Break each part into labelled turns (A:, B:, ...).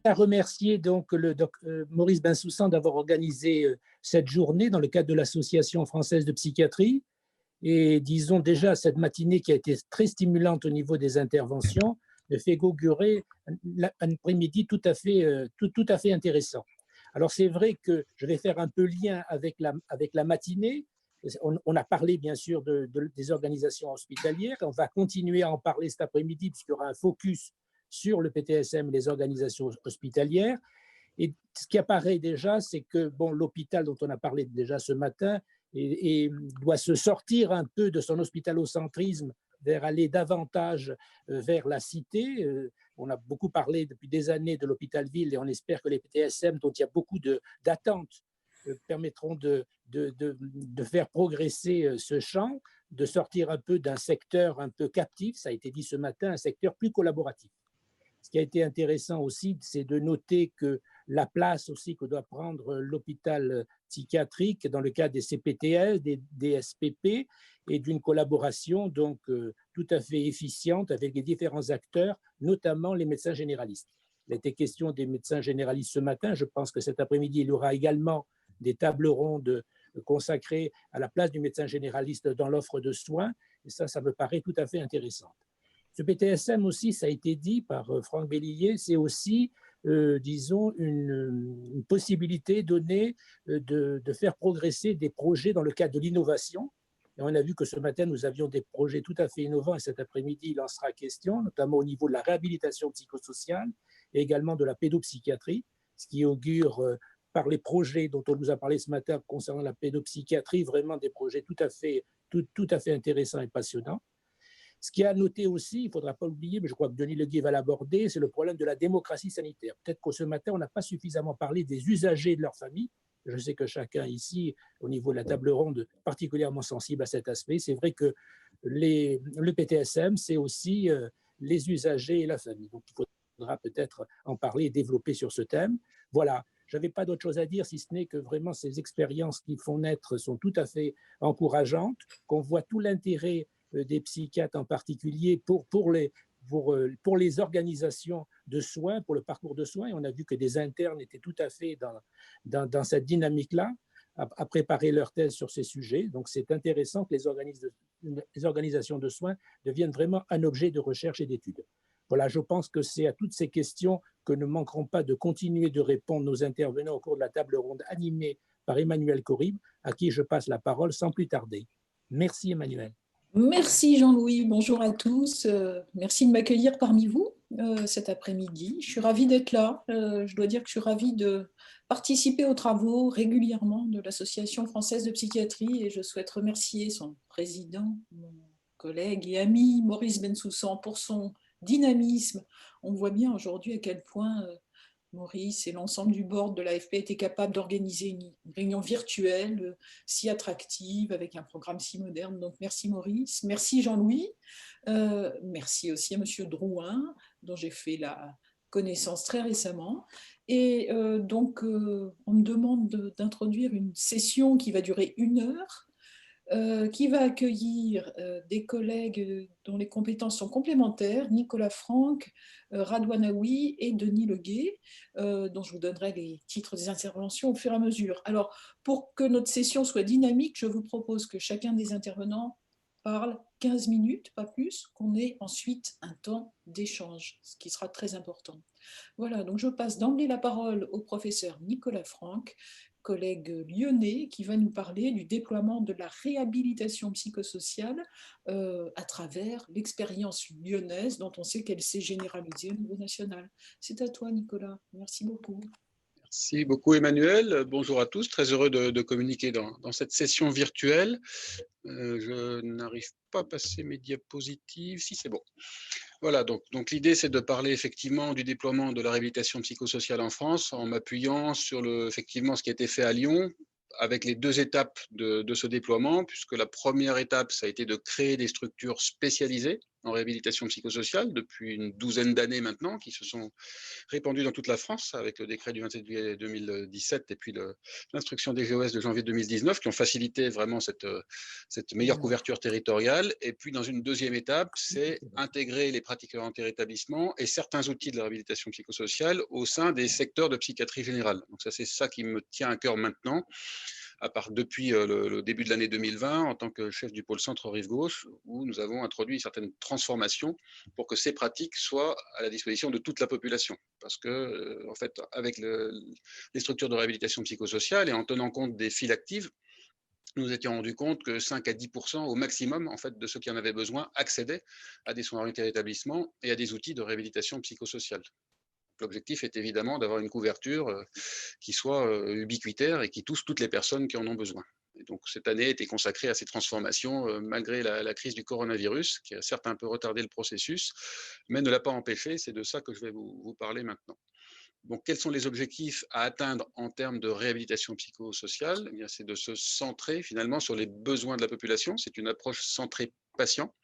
A: à remercier donc Maurice Bensoussan d'avoir organisé cette journée dans le cadre de l'Association française de psychiatrie. Et disons déjà, cette matinée qui a été très stimulante au niveau des interventions me fait augurer un après-midi tout à fait intéressant. Alors c'est vrai que je vais faire un peu lien avec la matinée. On a parlé bien sûr des organisations hospitalières. On va continuer à en parler cet après-midi puisqu'il y aura un focus sur le PTSM et les organisations hospitalières. Et ce qui apparaît déjà, c'est que bon, l'hôpital dont on a parlé déjà ce matin doit se sortir un peu de son hospitalocentrisme vers aller davantage vers la cité. On a beaucoup parlé depuis des années de l'hôpital-ville et on espère que les PTSM, dont il y a beaucoup d'attentes, permettront de faire progresser ce champ, de sortir un peu d'un secteur un peu captif, ça a été dit ce matin, un secteur plus collaboratif. Ce qui a été intéressant aussi, c'est de noter que la place aussi que doit prendre l'hôpital psychiatrique dans le cadre des CPTS, des SPP et d'une collaboration donc tout à fait efficiente avec les différents acteurs, notamment les médecins généralistes. Il était question des médecins généralistes ce matin. Je pense que cet après-midi, il y aura également des tables rondes consacrées à la place du médecin généraliste dans l'offre de soins. Et ça me paraît tout à fait intéressant. Ce PTSM aussi, ça a été dit par Franck Bellier, c'est aussi, disons, une possibilité donnée de faire progresser des projets dans le cadre de l'innovation. Et on a vu que ce matin, nous avions des projets tout à fait innovants et cet après-midi, il en sera question, notamment au niveau de la réhabilitation psychosociale et également de la pédopsychiatrie, ce qui augure par les projets dont on nous a parlé ce matin concernant la pédopsychiatrie, vraiment des projets tout à fait intéressants et passionnants. Ce qui est à noter aussi, il ne faudra pas oublier, mais je crois que Denis Leguet va l'aborder, c'est le problème de la démocratie sanitaire. Peut-être que ce matin, on n'a pas suffisamment parlé des usagers et de leur famille. Je sais que chacun ici, au niveau de la table ronde, est particulièrement sensible à cet aspect. C'est vrai que le PTSM, c'est aussi les usagers et la famille. Donc, il faudra peut-être en parler et développer sur ce thème. Voilà. Je n'avais pas d'autre chose à dire, si ce n'est que vraiment ces expériences qui font naître sont tout à fait encourageantes, qu'on voit tout l'intérêt des psychiatres en particulier pour les organisations de soins, pour le parcours de soins. Et on a vu que des internes étaient tout à fait dans cette dynamique-là, à préparer leur thèse sur ces sujets. Donc, c'est intéressant que les organisations de soins deviennent vraiment un objet de recherche et d'étude. Voilà, je pense que c'est à toutes ces questions que ne manqueront pas de continuer de répondre nos intervenants au cours de la table ronde animée par Emmanuel Corrib, à qui je passe la parole sans plus tarder. Merci Emmanuel.
B: Merci Jean-Louis, bonjour à tous. Merci de m'accueillir parmi vous cet après-midi. Je suis ravie d'être là. Je dois dire que je suis ravie de participer aux travaux régulièrement de l'Association française de psychiatrie et je souhaite remercier son président, mon collègue et ami Maurice Bensoussan pour son dynamisme. On voit bien aujourd'hui à quel point Maurice et l'ensemble du board de l'AFP étaient capables d'organiser une réunion virtuelle si attractive, avec un programme si moderne. Donc merci Maurice, merci Jean-Louis, merci aussi à Monsieur Drouin, dont j'ai fait la connaissance très récemment. Et donc on me demande d'introduire une session qui va durer 1 heure, qui va accueillir des collègues dont les compétences sont complémentaires, Nicolas Franck, Radouane Aoui et Denis Leguet, dont je vous donnerai les titres des interventions au fur et à mesure. Alors, pour que notre session soit dynamique, je vous propose que chacun des intervenants parle 15 minutes, pas plus, qu'on ait ensuite un temps d'échange, ce qui sera très important. Voilà, donc je passe d'emblée la parole au professeur Nicolas Franck, collègue lyonnais, qui va nous parler du déploiement de la réhabilitation psychosociale à travers l'expérience lyonnaise dont on sait qu'elle s'est généralisée au niveau national. C'est à toi, Nicolas. Merci beaucoup.
C: Merci beaucoup, Emmanuel. Bonjour à tous. Très heureux de communiquer dans cette session virtuelle. Je n'arrive pas à passer mes diapositives. Si, c'est bon. Voilà, donc l'idée, c'est de parler effectivement du déploiement de la réhabilitation psychosociale en France en m'appuyant sur effectivement ce qui a été fait à Lyon avec les 2 étapes de ce déploiement, puisque la première étape, ça a été de créer des structures spécialisées en réhabilitation psychosociale depuis une douzaine d'années maintenant, qui se sont répandus dans toute la France avec le décret du 27 juillet 2017 et puis l'instruction des GOS de janvier 2019 qui ont facilité vraiment cette meilleure couverture territoriale. Et puis dans une deuxième étape, c'est intégrer les pratiquants interétablissements et certains outils de la réhabilitation psychosociale au sein des secteurs de psychiatrie générale. Donc ça, c'est ça qui me tient à cœur maintenant, à part depuis le début de l'année 2020 en tant que chef du pôle centre rive gauche, où nous avons introduit certaines transformations pour que ces pratiques soient à la disposition de toute la population. Parce que, en fait, avec les structures de réhabilitation psychosociale et en tenant compte des files actives, nous étions rendus compte que 5 à 10% au maximum en fait, de ceux qui en avaient besoin accédaient à des soins orientés à l'établissement et à des outils de réhabilitation psychosociale. L'objectif est évidemment d'avoir une couverture qui soit ubiquitaire et qui touche toutes les personnes qui en ont besoin. Et donc cette année a été consacrée à ces transformations malgré la crise du coronavirus, qui a certes un peu retardé le processus, mais ne l'a pas empêché. C'est de ça que je vais vous parler maintenant. Donc, quels sont les objectifs à atteindre en termes de réhabilitation psychosociale? Eh bien, c'est de se centrer finalement sur les besoins de la population. C'est une approche centrée patient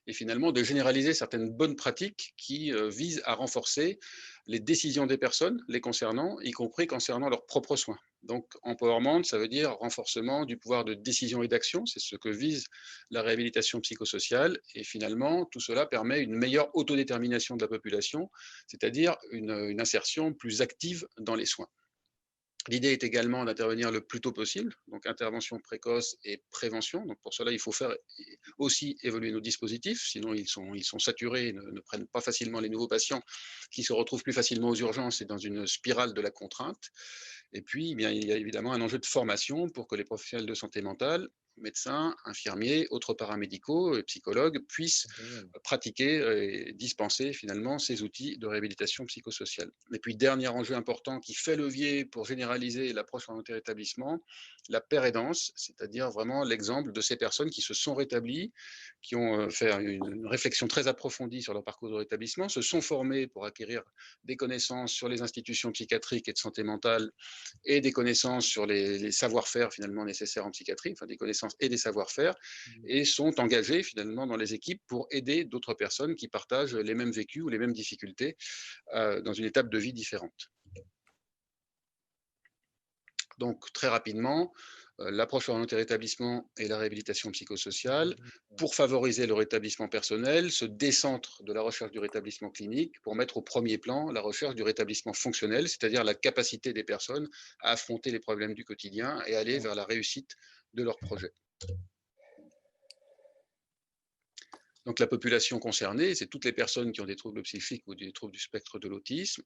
C: et finalement de généraliser certaines bonnes pratiques qui visent à renforcer les décisions des personnes les concernant, y compris concernant leurs propres soins. Donc, empowerment, ça veut dire renforcement du pouvoir de décision et d'action. C'est ce que vise la réhabilitation psychosociale. Et finalement, tout cela permet une meilleure autodétermination de la population, c'est-à-dire une insertion plus active dans les soins. L'idée est également d'intervenir le plus tôt possible, donc intervention précoce et prévention. Donc pour cela, il faut faire aussi évoluer nos dispositifs, sinon ils sont saturés et ne prennent pas facilement les nouveaux patients qui se retrouvent plus facilement aux urgences et dans une spirale de la contrainte. Et puis, eh bien, il y a évidemment un enjeu de formation pour que les professionnels de santé mentale, médecins, infirmiers, autres paramédicaux et psychologues puissent pratiquer et dispenser finalement ces outils de réhabilitation psychosociale. Et puis, dernier enjeu important qui fait levier pour généraliser l'approche orientée rétablissement, la pérédance, c'est-à-dire vraiment l'exemple de ces personnes qui se sont rétablies, qui ont fait une réflexion très approfondie sur leur parcours de rétablissement, se sont formées pour acquérir des connaissances sur les institutions psychiatriques et de santé mentale et des connaissances sur les savoir-faire finalement nécessaires en psychiatrie, enfin des connaissances et des savoir-faire, et sont engagés finalement dans les équipes pour aider d'autres personnes qui partagent les mêmes vécus ou les mêmes difficultés dans une étape de vie différente. Donc très rapidement, l'approche orientée rétablissement et la réhabilitation psychosociale pour favoriser le rétablissement personnel, se décentre de la recherche du rétablissement clinique pour mettre au premier plan la recherche du rétablissement fonctionnel, c'est-à-dire la capacité des personnes à affronter les problèmes du quotidien et aller vers la réussite de leur projet. Donc la population concernée, c'est toutes les personnes qui ont des troubles psychiques ou des troubles du spectre de l'autisme.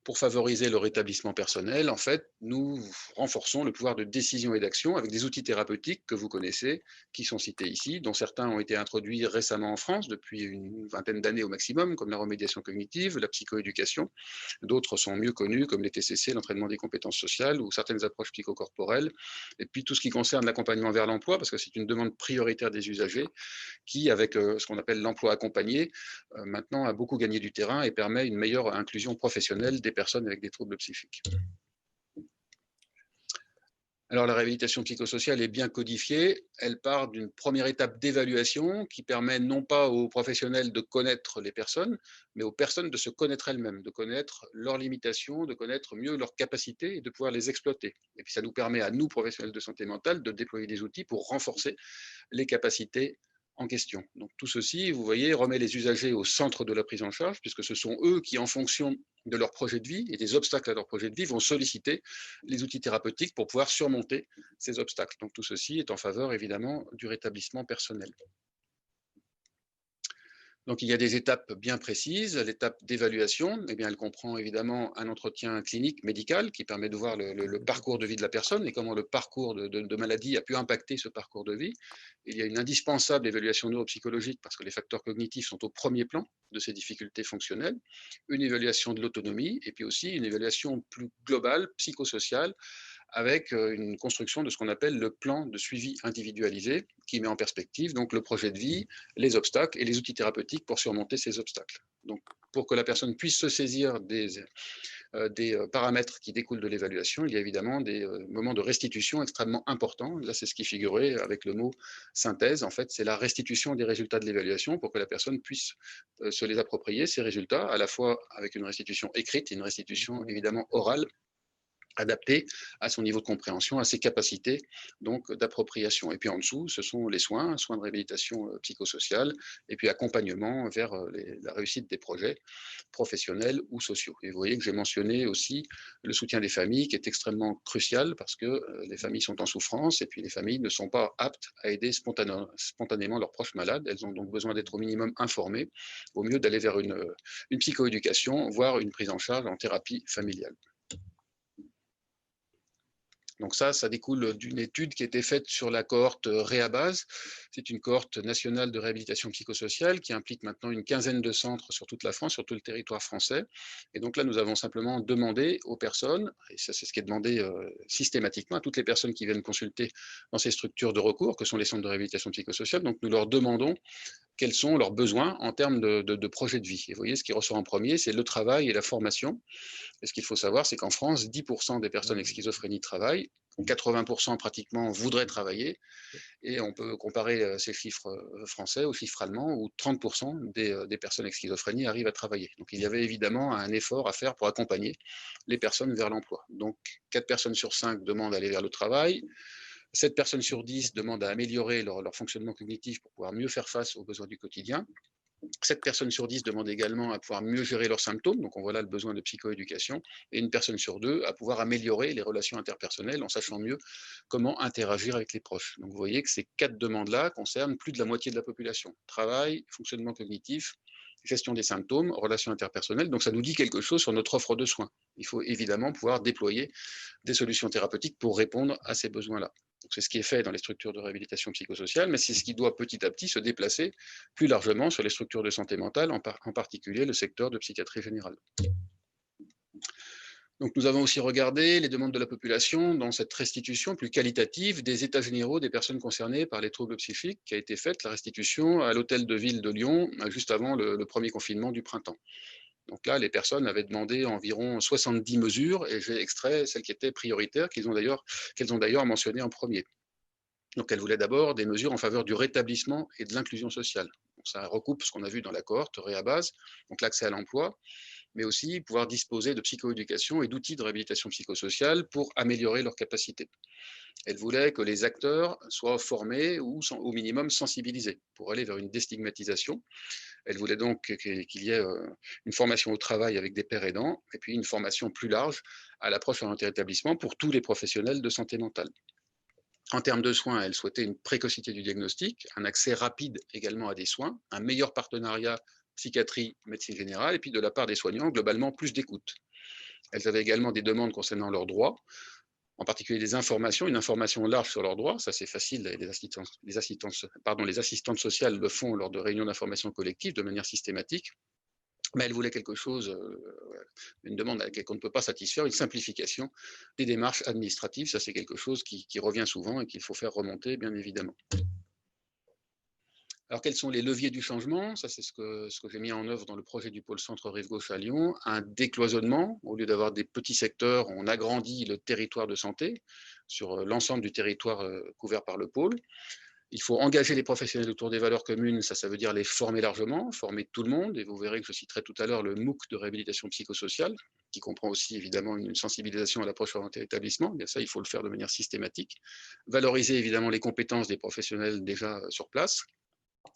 C: Pour favoriser le rétablissement personnel, en fait, nous renforçons le pouvoir de décision et d'action avec des outils thérapeutiques que vous connaissez, qui sont cités ici, dont certains ont été introduits récemment en France depuis une vingtaine d'années au maximum, comme la remédiation cognitive, la psychoéducation. D'autres sont mieux connus, comme les TCC, l'entraînement des compétences sociales ou certaines approches psychocorporelles. Et puis tout ce qui concerne l'accompagnement vers l'emploi, parce que c'est une demande prioritaire des usagers, qui, avec ce qu'on appelle l'emploi accompagné, maintenant a beaucoup gagné du terrain et permet une meilleure inclusion professionnelle des personnes avec des troubles psychiques. Alors la réhabilitation psychosociale est bien codifiée. Elle part d'une première étape d'évaluation qui permet non pas aux professionnels de connaître les personnes, mais aux personnes de se connaître elles-mêmes, de connaître leurs limitations, de connaître mieux leurs capacités et de pouvoir les exploiter. Et puis ça nous permet à nous, professionnels de santé mentale, de déployer des outils pour renforcer les capacités en question. Donc tout ceci, vous voyez, remet les usagers au centre de la prise en charge, puisque ce sont eux qui, en fonction de leur projet de vie et des obstacles à leur projet de vie, vont solliciter les outils thérapeutiques pour pouvoir surmonter ces obstacles. Donc tout ceci est en faveur, évidemment, du rétablissement personnel. Donc, il y a des étapes bien précises. L'étape d'évaluation, eh bien, elle comprend évidemment un entretien clinique médical qui permet de voir le parcours de vie de la personne et comment le parcours de maladie a pu impacter ce parcours de vie. Il y a une indispensable évaluation neuropsychologique parce que les facteurs cognitifs sont au premier plan de ces difficultés fonctionnelles, une évaluation de l'autonomie et puis aussi une évaluation plus globale, psychosociale, avec une construction de ce qu'on appelle le plan de suivi individualisé, qui met en perspective donc le projet de vie, les obstacles et les outils thérapeutiques pour surmonter ces obstacles. Donc, pour que la personne puisse se saisir des des paramètres qui découlent de l'évaluation, il y a évidemment des moments de restitution extrêmement importants. Là, c'est ce qui figurait avec le mot synthèse. En fait, c'est la restitution des résultats de l'évaluation pour que la personne puisse se les approprier, ces résultats, à la fois avec une restitution écrite et une restitution évidemment orale, adapté à son niveau de compréhension, à ses capacités donc d'appropriation. Et puis en dessous, ce sont les soins de réhabilitation psychosociale, et puis accompagnement vers la réussite des projets professionnels ou sociaux. Et vous voyez que j'ai mentionné aussi le soutien des familles, qui est extrêmement crucial, parce que les familles sont en souffrance, et puis les familles ne sont pas aptes à aider spontanément leurs proches malades. Elles ont donc besoin d'être au minimum informées, au mieux d'aller vers une psychoéducation, voire une prise en charge en thérapie familiale. Donc ça découle d'une étude qui a été faite sur la cohorte Réabase. C'est une cohorte nationale de réhabilitation psychosociale qui implique maintenant une quinzaine de centres sur toute la France, sur tout le territoire français. Et donc là, nous avons simplement demandé aux personnes, et ça c'est ce qui est demandé systématiquement à toutes les personnes qui viennent consulter dans ces structures de recours, que sont les centres de réhabilitation psychosociale, donc nous leur demandons quels sont leurs besoins en termes de projet de vie. Et vous voyez, ce qui ressort en premier, c'est le travail et la formation. Et ce qu'il faut savoir, c'est qu'en France, 10% des personnes avec schizophrénie travaillent, 80% pratiquement voudraient travailler, et on peut comparer ces chiffres français aux chiffres allemands, où 30% des personnes avec schizophrénie arrivent à travailler. Donc il y avait évidemment un effort à faire pour accompagner les personnes vers l'emploi. Donc 4 personnes sur 5 demandent d'aller vers le travail, 7 personnes sur 10 demandent à améliorer leur fonctionnement cognitif pour pouvoir mieux faire face aux besoins du quotidien. 7 personnes sur 10 demandent également à pouvoir mieux gérer leurs symptômes, donc on voit là le besoin de psychoéducation, et une personne sur 2 à pouvoir améliorer les relations interpersonnelles en sachant mieux comment interagir avec les proches. Donc vous voyez que ces 4 demandes-là concernent plus de la moitié de la population. Travail, fonctionnement cognitif, gestion des symptômes, relations interpersonnelles. Donc ça nous dit quelque chose sur notre offre de soins. Il faut évidemment pouvoir déployer des solutions thérapeutiques pour répondre à ces besoins-là. C'est ce qui est fait dans les structures de réhabilitation psychosociale, mais c'est ce qui doit petit à petit se déplacer plus largement sur les structures de santé mentale, en particulier le secteur de psychiatrie générale. Donc nous avons aussi regardé les demandes de la population dans cette restitution plus qualitative des états généraux des personnes concernées par les troubles psychiques, qui a été faite, la restitution à l'hôtel de ville de Lyon, juste avant le premier confinement du printemps. Donc là, les personnes avaient demandé environ 70 mesures, et j'ai extrait celles qui étaient prioritaires, qu'elles ont d'ailleurs mentionnées en premier. Donc elles voulaient d'abord des mesures en faveur du rétablissement et de l'inclusion sociale. Donc ça recoupe ce qu'on a vu dans la cohorte Réabase, donc l'accès à l'emploi, mais aussi pouvoir disposer de psychoéducation et d'outils de réhabilitation psychosociale pour améliorer leurs capacités. Elle voulait que les acteurs soient formés ou au minimum sensibilisés pour aller vers une déstigmatisation. Elle voulait donc qu'il y ait une formation au travail avec des pairs aidants, et puis une formation plus large à l'approche orientée rétablissement pour tous les professionnels de santé mentale. En termes de soins, elle souhaitait une précocité du diagnostic, un accès rapide également à des soins, un meilleur partenariat psychiatrie, médecine générale, et puis de la part des soignants, globalement, plus d'écoute. Elles avaient également des demandes concernant leurs droits, en particulier des informations, une information large sur leurs droits, ça c'est facile, les assistantes sociales le font lors de réunions d'information collective de manière systématique, mais elle voulait quelque chose, une demande à laquelle on ne peut pas satisfaire, une simplification des démarches administratives, ça c'est quelque chose qui revient souvent et qu'il faut faire remonter, bien évidemment. Alors, quels sont les leviers du changement? Ça, c'est ce que j'ai mis en œuvre dans le projet du pôle centre Rive-Gauche à Lyon. Un décloisonnement. Au lieu d'avoir des petits secteurs, on agrandit le territoire de santé sur l'ensemble du territoire couvert par le pôle. Il faut engager les professionnels autour des valeurs communes, ça veut dire les former largement, former tout le monde. Et vous verrez que je citerai tout à l'heure le MOOC de réhabilitation psychosociale, qui comprend aussi évidemment une sensibilisation à l'approche orientée à l'établissement. Bien ça, il faut le faire de manière systématique. Valoriser évidemment les compétences des professionnels déjà sur place.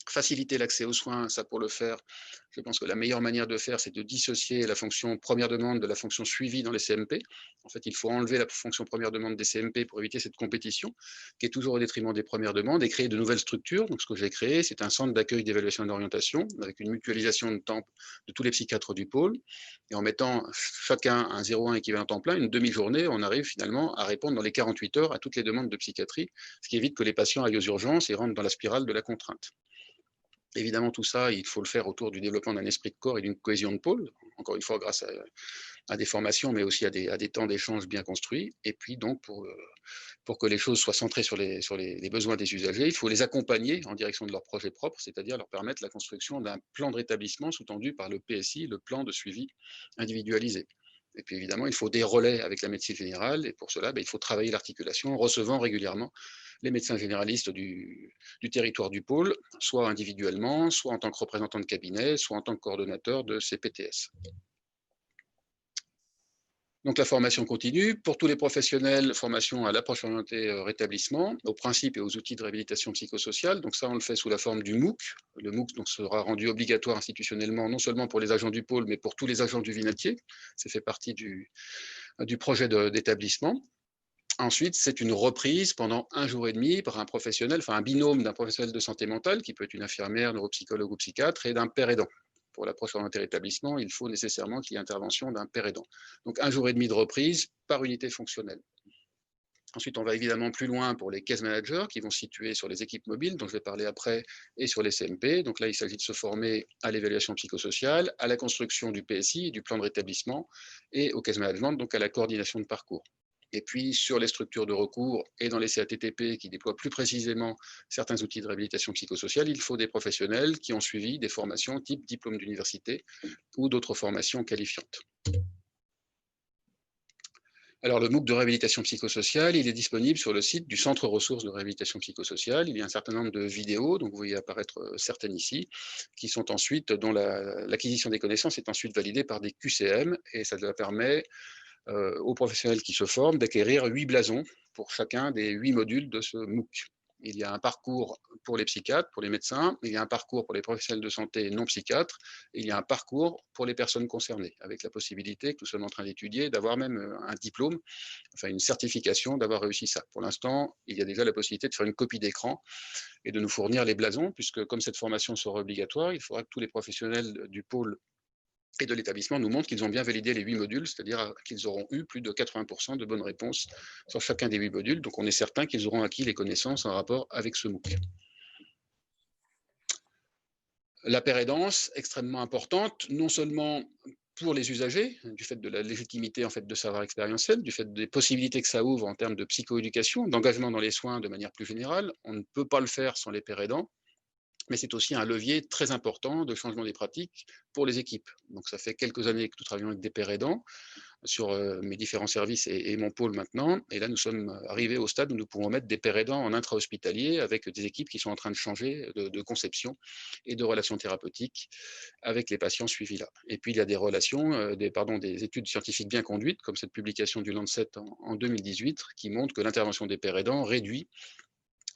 C: Faciliter l'accès aux soins, ça pour le faire, je pense que la meilleure manière de faire, c'est de dissocier la fonction première demande de la fonction suivie dans les CMP. En fait, il faut enlever la fonction première demande des CMP pour éviter cette compétition, qui est toujours au détriment des premières demandes, et créer de nouvelles structures. Donc, ce que j'ai créé, c'est un centre d'accueil, d'évaluation et d'orientation, avec une mutualisation de temps de tous les psychiatres du pôle, et en mettant chacun un 0,1 équivalent temps plein, une demi-journée, on arrive finalement à répondre dans les 48 heures à toutes les demandes de psychiatrie, ce qui évite que les patients aillent aux urgences et rentrent dans la spirale de la contrainte. Évidemment, tout ça, il faut le faire autour du développement d'un esprit de corps et d'une cohésion de pôle, encore une fois grâce à des formations, mais aussi à des temps d'échange bien construits. Et puis donc, pour que les choses soient centrées sur les besoins des usagers, il faut les accompagner en direction de leur projet propre, c'est-à-dire leur permettre la construction d'un plan de rétablissement sous-tendu par le PSI, le plan de suivi individualisé. Et puis évidemment, il faut des relais avec la médecine générale, et pour cela, il faut travailler l'articulation en recevant régulièrement les médecins généralistes du territoire du pôle, soit individuellement, soit en tant que représentant de cabinet, soit en tant que coordonnateur de ces PTS. Donc la formation continue. Pour tous les professionnels, formation à l'approche orientée rétablissement, aux principes et aux outils de réhabilitation psychosociale. Donc ça, on le fait sous la forme du MOOC. Le MOOC donc, sera rendu obligatoire institutionnellement, non seulement pour les agents du pôle, mais pour tous les agents du Vinatier. Ça fait partie du projet d'établissement. Ensuite, c'est une reprise pendant 1 jour et demi par un professionnel, enfin un binôme d'un professionnel de santé mentale, qui peut être une infirmière, neuropsychologue ou psychiatre, et d'un père aidant. Pour l'approche orientée rétablissement, il faut nécessairement qu'il y ait intervention d'un père aidant. Donc 1 jour et demi de reprise par unité fonctionnelle. Ensuite, on va évidemment plus loin pour les case managers qui vont se situer sur les équipes mobiles, dont je vais parler après, et sur les CMP. Donc là, il s'agit de se former à l'évaluation psychosociale, à la construction du PSI, du plan de rétablissement, et au case management, donc à la coordination de parcours. Et puis, sur les structures de recours et dans les CATTP qui déploient plus précisément certains outils de réhabilitation psychosociale, il faut des professionnels qui ont suivi des formations type diplôme d'université ou d'autres formations qualifiantes. Alors, le MOOC de réhabilitation psychosociale, il est disponible sur le site du Centre ressources de réhabilitation psychosociale. Il y a un certain nombre de vidéos, donc vous voyez apparaître certaines ici, qui sont ensuite, dont l'acquisition des connaissances est ensuite validée par des QCM, et ça permet aux professionnels qui se forment d'acquérir 8 blasons pour chacun des 8 modules de ce MOOC. Il y a un parcours pour les psychiatres, pour les médecins, il y a un parcours pour les professionnels de santé non psychiatres, et il y a un parcours pour les personnes concernées, avec la possibilité que nous sommes en train d'étudier d'avoir même un diplôme, enfin une certification d'avoir réussi ça. Pour l'instant, il y a déjà la possibilité de faire une copie d'écran et de nous fournir les blasons, puisque comme cette formation sera obligatoire, il faudra que tous les professionnels du pôle et de l'établissement nous montrent qu'ils ont bien validé les 8 modules, c'est-à-dire qu'ils auront eu plus de 80% de bonnes réponses sur chacun des 8 modules. Donc on est certain qu'ils auront acquis les connaissances en rapport avec ce MOOC. La pérédance, extrêmement importante, non seulement pour les usagers, du fait de la légitimité en fait, de savoir expérientiel, du fait des possibilités que ça ouvre en termes de psychoéducation, d'engagement dans les soins de manière plus générale. On ne peut pas le faire sans les pérédants, mais c'est aussi un levier très important de changement des pratiques pour les équipes. Donc ça fait quelques années que nous travaillons avec des pairs aidants sur mes différents services et mon pôle maintenant, et là nous sommes arrivés au stade où nous pouvons mettre des pairs aidants en intra-hospitalier avec des équipes qui sont en train de changer de conception et de relations thérapeutiques avec les patients suivis là. Et puis il y a des relations, des études scientifiques bien conduites, comme cette publication du Lancet en 2018, qui montre que l'intervention des pairs aidants réduit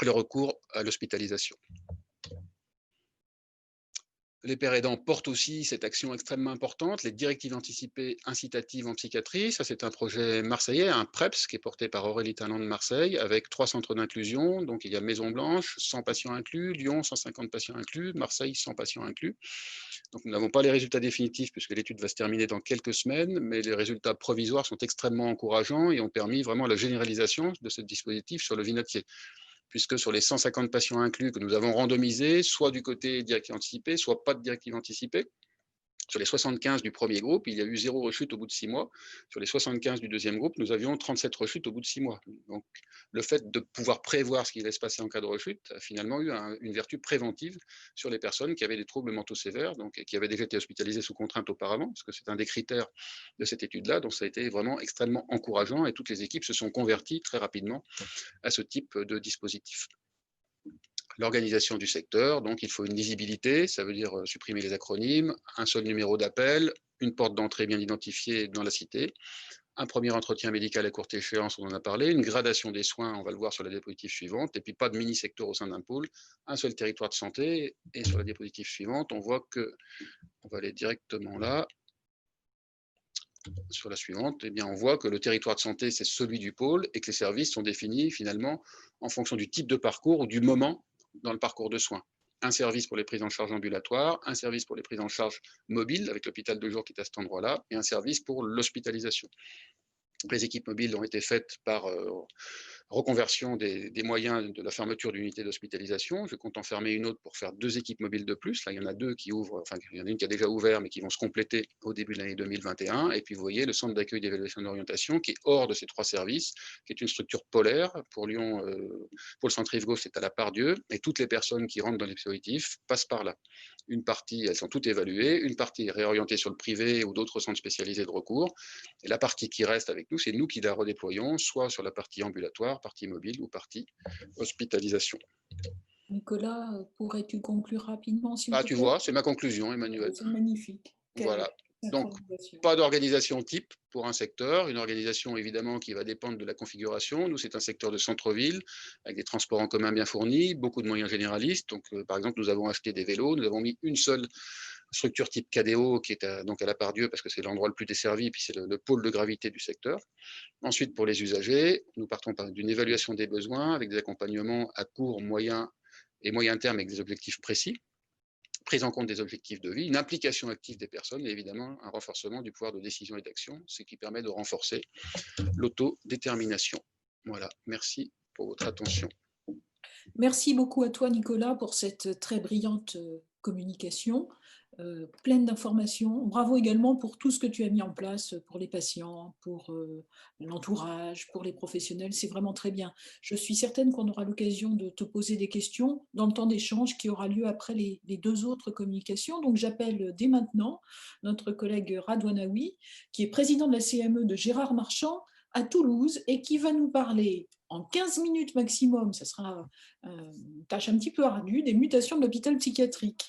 C: le recours à l'hospitalisation. Les pairs aidants portent aussi cette action extrêmement importante, les directives anticipées incitatives en psychiatrie. Ça, c'est un projet marseillais, un PREPS, qui est porté par Aurélie Talent de Marseille, avec 3 centres d'inclusion. Donc, il y a Maison Blanche, 100 patients inclus, Lyon, 150 patients inclus, Marseille, 100 patients inclus. Donc, nous n'avons pas les résultats définitifs, puisque l'étude va se terminer dans quelques semaines, mais les résultats provisoires sont extrêmement encourageants et ont permis vraiment la généralisation de ce dispositif sur le Vinatier, puisque sur les 150 patients inclus que nous avons randomisés, soit du côté directive anticipée, soit pas de directive anticipée. Sur les 75 du premier groupe, il y a eu 0 rechute au bout de 6 mois. Sur les 75 du deuxième groupe, nous avions 37 rechutes au bout de 6 mois. Donc, le fait de pouvoir prévoir ce qui allait se passer en cas de rechute a finalement eu une vertu préventive sur les personnes qui avaient des troubles mentaux sévères, donc, et qui avaient déjà été hospitalisées sous contrainte auparavant, parce que c'est un des critères de cette étude-là. Donc, ça a été vraiment extrêmement encourageant et toutes les équipes se sont converties très rapidement à ce type de dispositif. L'organisation du secteur, donc il faut une lisibilité, ça veut dire supprimer les acronymes, un seul numéro d'appel, une porte d'entrée bien identifiée dans la cité, un premier entretien médical à courte échéance, on en a parlé, une gradation des soins, on va le voir sur la diapositive suivante, et puis pas de mini-secteur au sein d'un pôle, un seul territoire de santé, et sur la diapositive suivante, on voit que, on va aller directement là, sur la suivante, eh bien, on voit que le territoire de santé, c'est celui du pôle, et que les services sont définis finalement en fonction du type de parcours ou du moment dans le parcours de soins. Un service pour les prises en charge ambulatoires, un service pour les prises en charge mobiles, avec l'hôpital de jour qui est à cet endroit-là, et un service pour l'hospitalisation. Les équipes mobiles ont été faites par reconversion des moyens de la fermeture d'unités d'hospitalisation. Je compte en fermer une autre pour faire 2 équipes mobiles de plus. Là, il y en a 2 qui ouvrent, enfin, il y en a une qui a déjà ouvert, mais qui vont se compléter au début de l'année 2021. Et puis, vous voyez, le centre d'accueil d'évaluation d'orientation, qui est hors de ces 3 services, qui est une structure polaire. Pour Lyon, pour le centre Yves Gauche, c'est à la Part-Dieu. Et toutes les personnes qui rentrent dans les dispositifs passent par là. Une partie, elles sont toutes évaluées, une partie est réorientée sur le privé ou d'autres centres spécialisés de recours. Et la partie qui reste avec nous, c'est nous qui la redéployons, soit sur la partie ambulatoire, partie mobile ou partie hospitalisation.
B: Nicolas, pourrais-tu conclure rapidement, s'il
C: Ah,
B: te
C: tu
B: plaît?
C: vois, c'est ma conclusion, Emmanuel.
B: C'est magnifique. Quelle
C: Voilà. Donc,
B: synchronisation.
C: pas d'organisation type pour un secteur, une organisation évidemment qui va dépendre de la configuration. Nous, c'est un secteur de centre-ville avec des transports en commun bien fournis, beaucoup de moyens généralistes. Donc, par exemple, nous avons acheté des vélos, nous avons mis une seule structure type KDO qui est donc à la Part-Dieu parce que c'est l'endroit le plus desservi et puis c'est le pôle de gravité du secteur. Ensuite, pour les usagers, nous partons d'une évaluation des besoins avec des accompagnements à court, moyen et moyen terme avec des objectifs précis, prise en compte des objectifs de vie, une implication active des personnes et évidemment un renforcement du pouvoir de décision et d'action, ce qui permet de renforcer l'autodétermination. Voilà, merci pour votre attention.
B: Merci beaucoup à toi, Nicolas, pour cette très brillante communication, pleine d'informations. Bravo également pour tout ce que tu as mis en place pour les patients, pour l'entourage, pour les professionnels. C'est vraiment très bien. Je suis certaine qu'on aura l'occasion de te poser des questions dans le temps d'échange qui aura lieu après les deux autres communications. Donc, j'appelle dès maintenant notre collègue Radouanaoui, qui est président de la CME de Gérard Marchand à Toulouse et qui va nous parler en 15 minutes maximum, ça sera une tâche un petit peu ardue, des mutations de l'hôpital psychiatrique.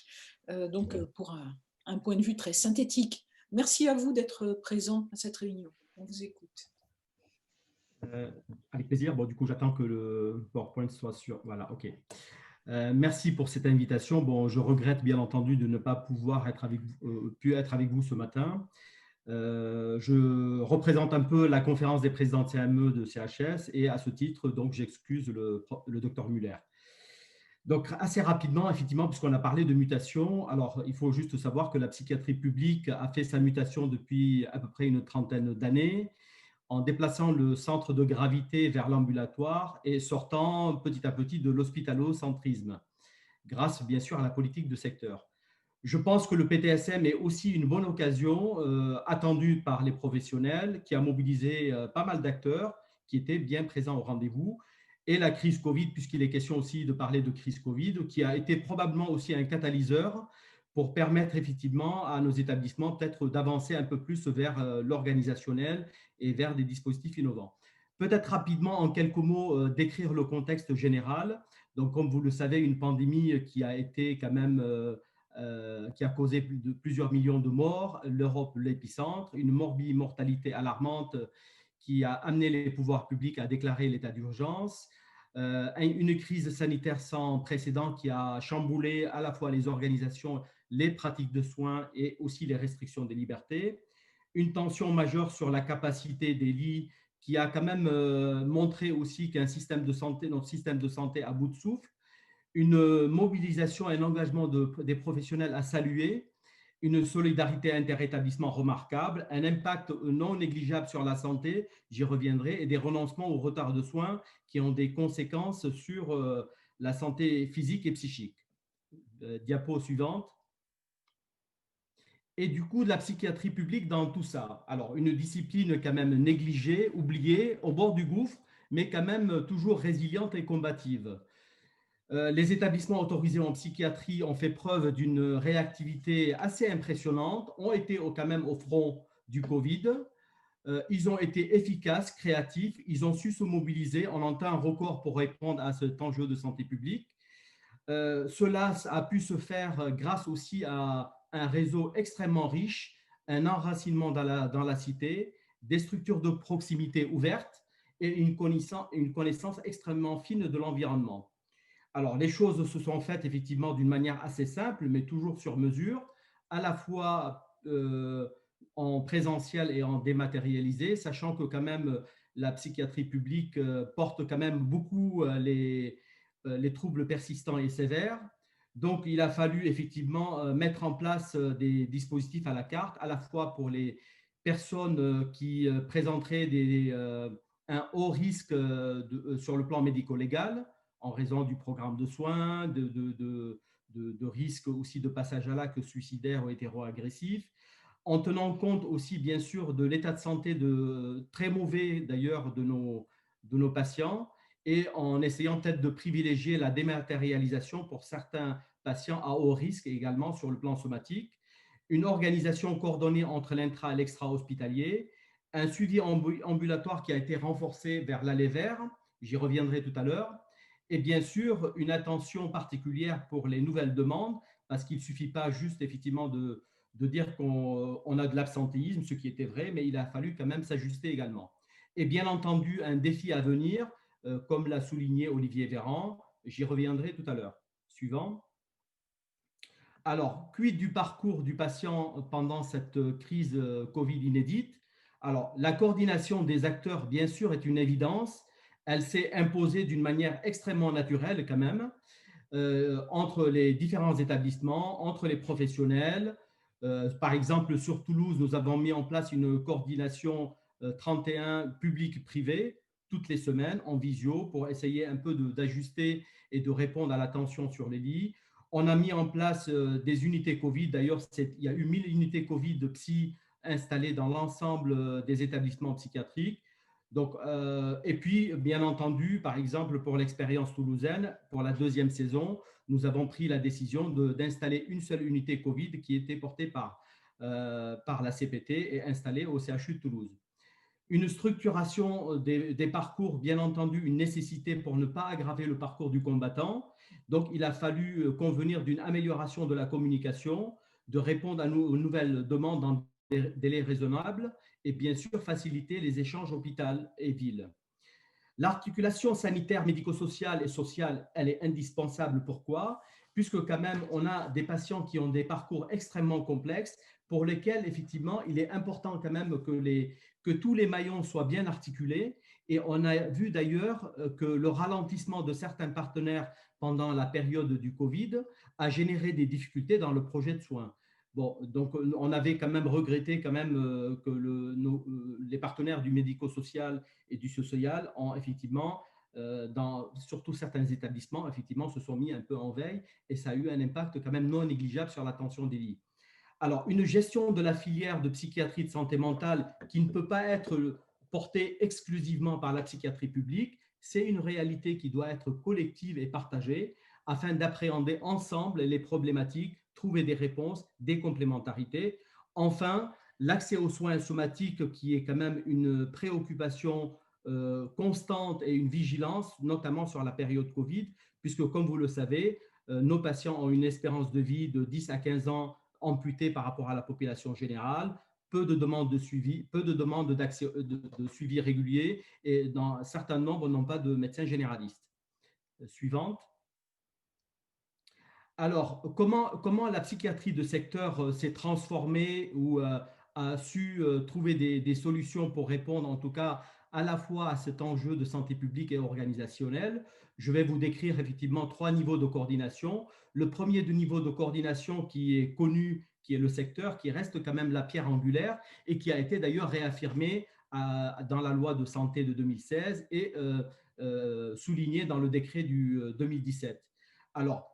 B: Donc, pour un point de vue très synthétique. Merci à vous d'être présent à cette réunion. On vous écoute.
D: Avec plaisir. Bon, du coup, j'attends que le PowerPoint soit sur. Voilà, OK. Merci pour cette invitation. Bon, je regrette bien entendu de ne pas pouvoir être avec vous ce matin. Je représente un peu la conférence des présidents de CME de CHS et à ce titre, donc, j'excuse le docteur Muller. Donc, assez rapidement, effectivement, puisqu'on a parlé de mutation, alors il faut juste savoir que la psychiatrie publique a fait sa mutation depuis à peu près une trentaine d'années, en déplaçant le centre de gravité vers l'ambulatoire et sortant petit à petit de l'hospitalocentrisme, grâce bien sûr à la politique de secteur. Je pense que le PTSM est aussi une bonne occasion attendue par les professionnels, qui a mobilisé pas mal d'acteurs qui étaient bien présents au rendez-vous, et la crise Covid, puisqu'il est question aussi de parler de crise Covid, qui a été probablement aussi un catalyseur pour permettre effectivement à nos établissements peut-être d'avancer un peu plus vers l'organisationnel et vers des dispositifs innovants. Peut-être rapidement, en quelques mots, décrire le contexte général. Donc, comme vous le savez, une pandémie qui a été quand même qui a causé plusieurs millions de morts, l'Europe l'épicentre, une mortalité alarmante qui a amené les pouvoirs publics à déclarer l'état d'urgence, une crise sanitaire sans précédent qui a chamboulé à la fois les organisations, les pratiques de soins et aussi les restrictions des libertés, une tension majeure sur la capacité des lits qui a quand même montré aussi qu'un système de santé, notre système de santé à bout de souffle, une mobilisation et un engagement des professionnels à saluer, une solidarité interétablissement remarquable, un impact non négligeable sur la santé, j'y reviendrai, et des renoncements au retard de soins qui ont des conséquences sur la santé physique et psychique. Diapo suivante. Et du coup, de la psychiatrie publique dans tout ça. Alors, une discipline quand même négligée, oubliée, au bord du gouffre, mais quand même toujours résiliente et combative. Les établissements autorisés en psychiatrie ont fait preuve d'une réactivité assez impressionnante, ont été quand même au front du Covid. Ils ont été efficaces, créatifs, ils ont su se mobiliser en un temps record pour répondre à cet enjeu de santé publique. Cela a pu se faire grâce aussi à un réseau extrêmement riche, un enracinement dans la cité, des structures de proximité ouvertes et une connaissance extrêmement fine de l'environnement. Alors, les choses se sont faites effectivement d'une manière assez simple, mais toujours sur mesure, à la fois en présentiel et en dématérialisé, sachant que quand même la psychiatrie publique porte quand même beaucoup les troubles persistants et sévères. Donc, il a fallu effectivement mettre en place des dispositifs à la carte, à la fois pour les personnes qui présenteraient un haut risque sur le plan médico-légal, en raison du programme de soins, de risques aussi de passage à l'acte suicidaire ou hétéro-agressif, en tenant compte aussi bien sûr de l'état de santé très mauvais d'ailleurs de nos patients, et en essayant peut-être de privilégier la dématérialisation pour certains patients à haut risque également sur le plan somatique, une organisation coordonnée entre l'intra et l'extra-hospitalier, un suivi ambulatoire qui a été renforcé vers l'aller vers, j'y reviendrai tout à l'heure, et bien sûr une attention particulière pour les nouvelles demandes, parce qu'il ne suffit pas juste effectivement de dire qu'on a de l'absentéisme, ce qui était vrai, mais il a fallu quand même s'ajuster également. Et bien entendu, un défi à venir, comme l'a souligné Olivier Véran, j'y reviendrai tout à l'heure. Suivant. Alors, quid du parcours du patient pendant cette crise Covid inédite? Alors, la coordination des acteurs, bien sûr, est une évidence. Elle s'est imposée d'une manière extrêmement naturelle quand même, entre les différents établissements, entre les professionnels. Par exemple, sur Toulouse, nous avons mis en place une coordination 31 public-privé toutes les semaines en visio pour essayer un peu d'ajuster et de répondre à la tension sur les lits. On a mis en place des unités Covid. D'ailleurs, il y a eu 1000 unités Covid de psy installées dans l'ensemble des établissements psychiatriques. Donc, et puis, bien entendu, par exemple, pour l'expérience toulousaine, pour la deuxième saison, nous avons pris la décision d'installer une seule unité Covid qui était portée par la CPT et installée au CHU de Toulouse. Une structuration des parcours, bien entendu, une nécessité pour ne pas aggraver le parcours du combattant. Donc, il a fallu convenir d'une amélioration de la communication, de répondre aux nouvelles demandes dans des délais raisonnables et bien sûr faciliter les échanges hôpital et ville. L'articulation sanitaire, médico-sociale et sociale, elle est indispensable. Pourquoi? Puisque quand même, on a des patients qui ont des parcours extrêmement complexes pour lesquels, effectivement, il est important quand même que tous les maillons soient bien articulés. Et on a vu d'ailleurs que le ralentissement de certains partenaires pendant la période du Covid a généré des difficultés dans le projet de soins. Bon, donc on avait quand même regretté quand même que les partenaires du médico-social et du social ont effectivement, surtout certains établissements, effectivement, se sont mis un peu en veille et ça a eu un impact quand même non négligeable sur l'attention des lits. Alors, une gestion de la filière de psychiatrie de santé mentale qui ne peut pas être portée exclusivement par la psychiatrie publique, c'est une réalité qui doit être collective et partagée afin d'appréhender ensemble les problématiques, trouver des réponses, des complémentarités. Enfin, l'accès aux soins somatiques qui est quand même une préoccupation constante et une vigilance, notamment sur la période Covid, puisque comme vous le savez, nos patients ont une espérance de vie de 10 à 15 ans amputée par rapport à la population générale, peu de demandes de suivi, peu de demandes de suivi régulier et dans un certain nombre n'ont pas de médecins généralistes. Suivante. Alors, comment la psychiatrie de secteur s'est transformée ou a su trouver des solutions pour répondre en tout cas à la fois à cet enjeu de santé publique et organisationnel? Je vais vous décrire effectivement 3 niveaux de coordination. Le premier niveau de coordination qui est connu, qui est le secteur, qui reste quand même la pierre angulaire et qui a été d'ailleurs réaffirmé dans la loi de santé de 2016 et souligné dans le décret du 2017. Alors,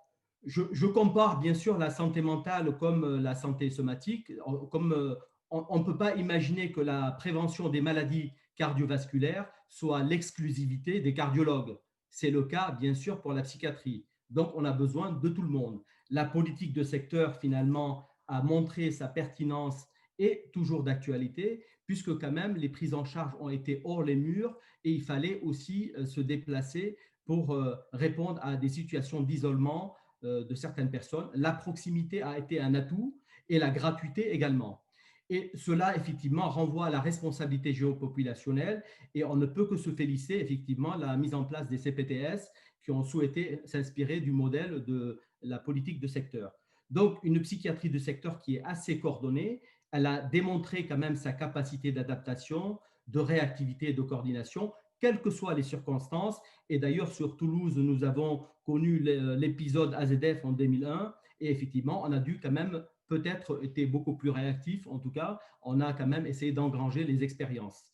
D: je compare bien sûr la santé mentale comme la santé somatique. Comme on ne peut pas imaginer que la prévention des maladies cardiovasculaires soit l'exclusivité des cardiologues. C'est le cas, bien sûr, pour la psychiatrie. Donc, on a besoin de tout le monde. La politique de secteur, finalement, a montré sa pertinence et toujours d'actualité, puisque quand même, les prises en charge ont été hors les murs et il fallait aussi se déplacer pour répondre à des situations d'isolement de certaines personnes. La proximité a été un atout et la gratuité également. Et cela, effectivement, renvoie à la responsabilité géopopulationnelle et on ne peut que se féliciter, effectivement, la mise en place des CPTS qui ont souhaité s'inspirer du modèle de la politique de secteur. Donc, une psychiatrie de secteur qui est assez coordonnée, elle a démontré quand même sa capacité d'adaptation, de réactivité et de coordination, quelles que soient les circonstances. Et d'ailleurs, sur Toulouse, nous avons connu l'épisode AZF en 2001 et effectivement, on a dû quand même peut-être été beaucoup plus réactif. En tout cas, on a quand même essayé d'engranger les expériences.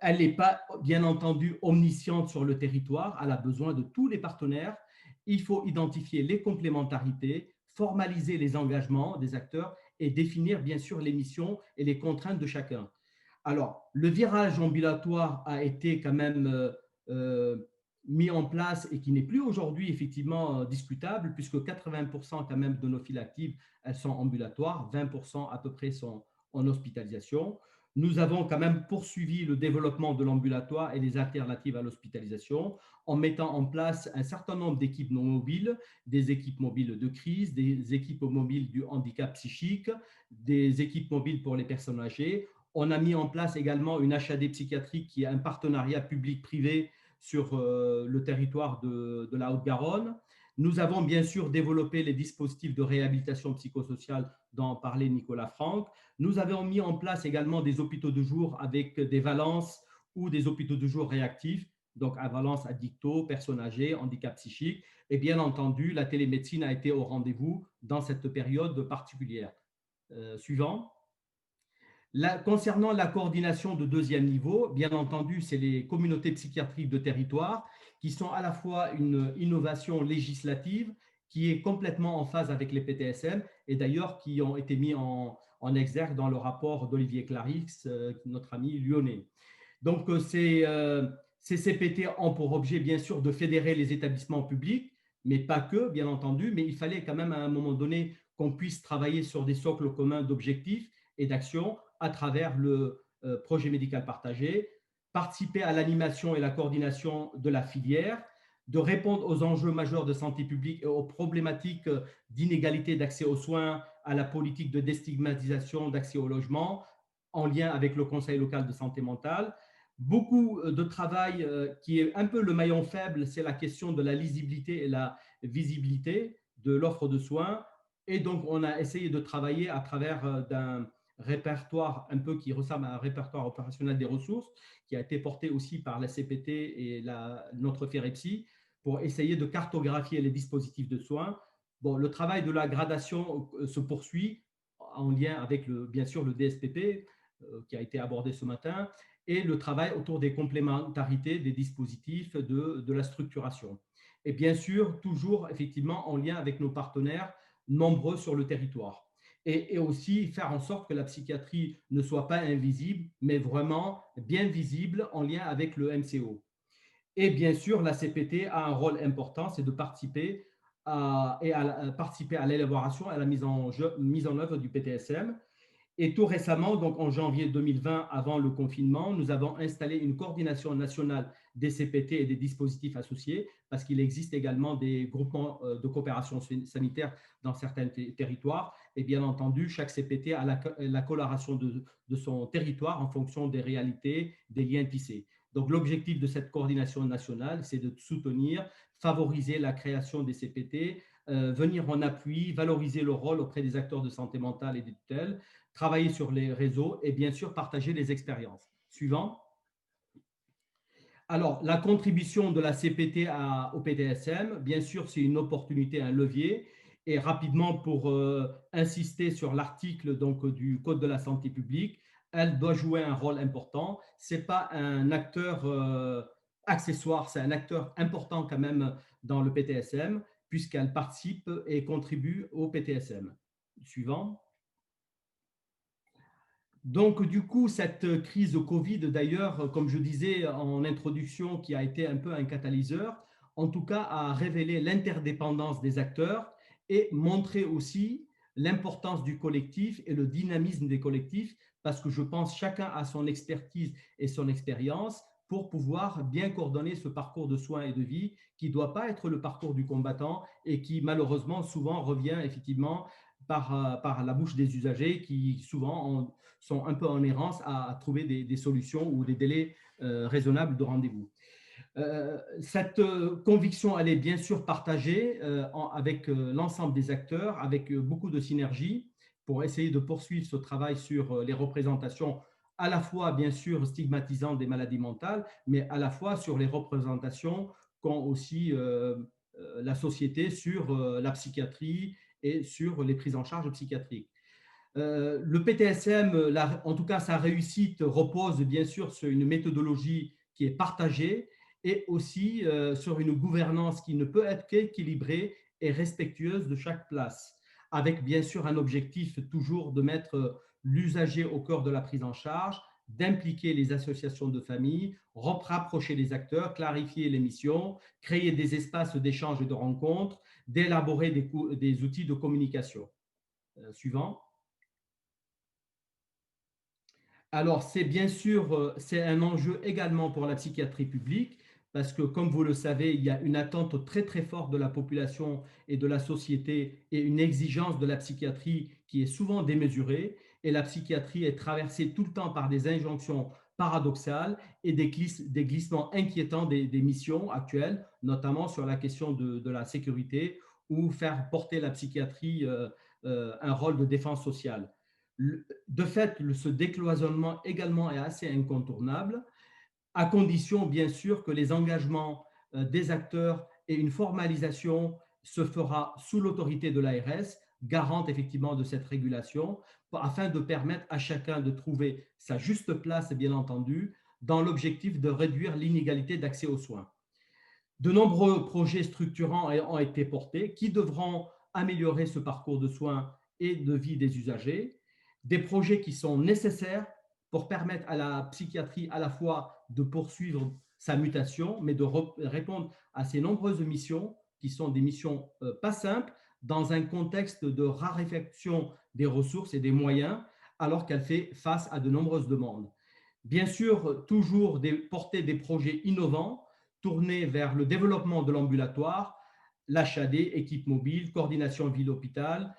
D: Elle n'est pas, bien entendu, omnisciente sur le territoire. Elle a besoin de tous les partenaires. Il faut identifier les complémentarités, formaliser les engagements des acteurs et définir, bien sûr, les missions et les contraintes de chacun. Alors, le virage ambulatoire a été quand même mis en place et qui n'est plus aujourd'hui effectivement discutable, puisque 80% quand même de nos files actives, elles sont ambulatoires, 20% à peu près sont en hospitalisation. Nous avons quand même poursuivi le développement de l'ambulatoire et des alternatives à l'hospitalisation en mettant en place un certain nombre d'équipes non mobiles, des équipes mobiles de crise, des équipes mobiles du handicap psychique, des équipes mobiles pour les personnes âgées. On a mis en place également une HAD psychiatrique qui est un partenariat public-privé sur le territoire de la Haute-Garonne. Nous avons bien sûr développé les dispositifs de réhabilitation psychosociale dont parlait Nicolas Franck. Nous avons mis en place également des hôpitaux de jour avec des valences ou des hôpitaux de jour réactifs, donc à valence addicto, personnes âgées, handicap psychique. Et bien entendu, la télémédecine a été au rendez-vous dans cette période particulière. Suivant. Concernant la coordination de deuxième niveau, bien entendu, c'est les communautés psychiatriques de territoire qui sont à la fois une innovation législative qui est complètement en phase avec les PTSM et d'ailleurs qui ont été mis en exergue dans le rapport d'Olivier Clarix, notre ami lyonnais. Donc, ces CPT ont pour objet, bien sûr, de fédérer les établissements publics, mais pas que, bien entendu, mais il fallait quand même à un moment donné qu'on puisse travailler sur des socles communs d'objectifs et d'actions à travers le projet médical partagé, participer à l'animation et la coordination de la filière, de répondre aux enjeux majeurs de santé publique et aux problématiques d'inégalité d'accès aux soins, à la politique de déstigmatisation d'accès au logement, en lien avec le Conseil local de santé mentale. Beaucoup de travail qui est un peu le maillon faible, c'est la question de la lisibilité et la visibilité de l'offre de soins. Et donc, on a essayé de travailler à travers d'un répertoire un peu qui ressemble à un répertoire opérationnel des ressources, qui a été porté aussi par la CPT et notre FEREPSI, pour essayer de cartographier les dispositifs de soins. Bon, le travail de la gradation se poursuit en lien avec, bien sûr, le DSPP, qui a été abordé ce matin, et le travail autour des complémentarités des dispositifs de la structuration. Et bien sûr, toujours effectivement en lien avec nos partenaires nombreux sur le territoire. Et aussi faire en sorte que la psychiatrie ne soit pas invisible, mais vraiment bien visible en lien avec le MCO. Et bien sûr, la CPT a un rôle important, c'est de participer à l'élaboration et à la mise en œuvre du PTSM. Et tout récemment, donc en janvier 2020, avant le confinement, nous avons installé une coordination nationale des CPT et des dispositifs associés, parce qu'il existe également des groupements de coopération sanitaire dans certains territoires. Et bien entendu, chaque CPT a la coloration de son territoire en fonction des réalités, des liens tissés. Donc, l'objectif de cette coordination nationale, c'est de soutenir, favoriser la création des CPT, venir en appui, valoriser le rôle auprès des acteurs de santé mentale et des tutelles, travailler sur les réseaux et bien sûr partager les expériences. Suivant. Alors, la contribution de la CPT au PTSM, bien sûr, c'est une opportunité, un levier. Et rapidement, pour insister sur l'article du Code de la santé publique, elle doit jouer un rôle important. Ce n'est pas un acteur accessoire, c'est un acteur important quand même dans le PTSM, puisqu'elle participe et contribue au PTSM. Suivant. Donc, du coup, cette crise de Covid, d'ailleurs, comme je disais en introduction, qui a été un peu un catalyseur, en tout cas, a révélé l'interdépendance des acteurs et montré aussi l'importance du collectif et le dynamisme des collectifs, parce que je pense chacun a son expertise et son expérience pour pouvoir bien coordonner ce parcours de soins et de vie qui ne doit pas être le parcours du combattant et qui, malheureusement, souvent revient effectivement par la bouche des usagers qui, souvent, sont un peu en errance à trouver des solutions ou des délais raisonnables de rendez-vous. Cette conviction, elle est bien sûr partagée avec l'ensemble des acteurs, avec beaucoup de synergie pour essayer de poursuivre ce travail sur les représentations à la fois, bien sûr, stigmatisantes des maladies mentales, mais à la fois sur les représentations qu'ont aussi la société sur la psychiatrie et sur les prises en charge psychiatriques. Le PTSM, en tout cas sa réussite, repose bien sûr sur une méthodologie qui est partagée et aussi sur une gouvernance qui ne peut être qu'équilibrée et respectueuse de chaque place, avec bien sûr un objectif toujours de mettre l'usager au cœur de la prise en charge, d'impliquer les associations de famille, rapprocher les acteurs, clarifier les missions, créer des espaces d'échange et de rencontres, d'élaborer des outils de communication. Suivant. Alors, c'est bien sûr, c'est un enjeu également pour la psychiatrie publique, parce que, comme vous le savez, il y a une attente très, très forte de la population et de la société et une exigence de la psychiatrie qui est souvent démesurée. Et la psychiatrie est traversée tout le temps par des injonctions paradoxales et des glissements inquiétants des missions actuelles, notamment sur la question de la sécurité ou faire porter la psychiatrie un rôle de défense sociale. De fait, ce décloisonnement également est assez incontournable, à condition bien sûr que les engagements des acteurs et une formalisation se fera sous l'autorité de l'ARS, garante effectivement de cette régulation, afin de permettre à chacun de trouver sa juste place, bien entendu, dans l'objectif de réduire l'inégalité d'accès aux soins. De nombreux projets structurants ont été portés qui devront améliorer ce parcours de soins et de vie des usagers, des projets qui sont nécessaires pour permettre à la psychiatrie à la fois de poursuivre sa mutation, mais de répondre à ces nombreuses missions qui sont des missions pas simples dans un contexte de raréfaction des ressources et des moyens, alors qu'elle fait face à de nombreuses demandes. Bien sûr, toujours porter des projets innovants tournés vers le développement de l'ambulatoire, l'HAD, équipe mobile, coordination ville-hôpital,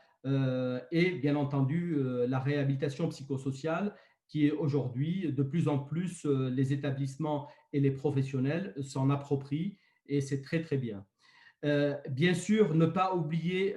D: et bien entendu la réhabilitation psychosociale qui est aujourd'hui de plus en plus les établissements et les professionnels s'en approprient et c'est très très bien. Bien sûr, ne pas oublier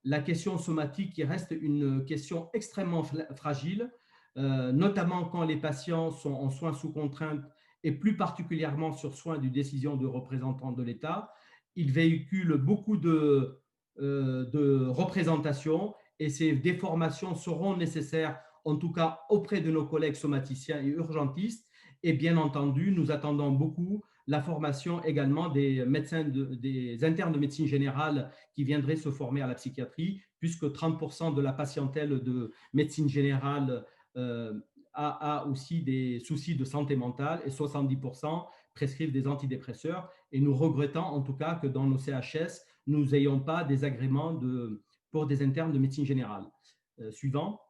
D: la question somatique qui reste une question extrêmement fragile, notamment quand les patients sont en soins sous contrainte et plus particulièrement sur soins d'une décision de représentant de l'État. Ils véhiculent beaucoup de représentations et ces déformations seront nécessaires, en tout cas auprès de nos collègues somaticiens et urgentistes. Et bien entendu, nous attendons beaucoup la formation également des médecins, des internes de médecine générale qui viendraient se former à la psychiatrie, puisque 30% de la patientèle de médecine générale a aussi des soucis de santé mentale et 70% prescrivent des antidépresseurs. Et nous regrettons en tout cas que dans nos CHS, nous n'ayons pas des agréments pour des internes de médecine générale. Suivant.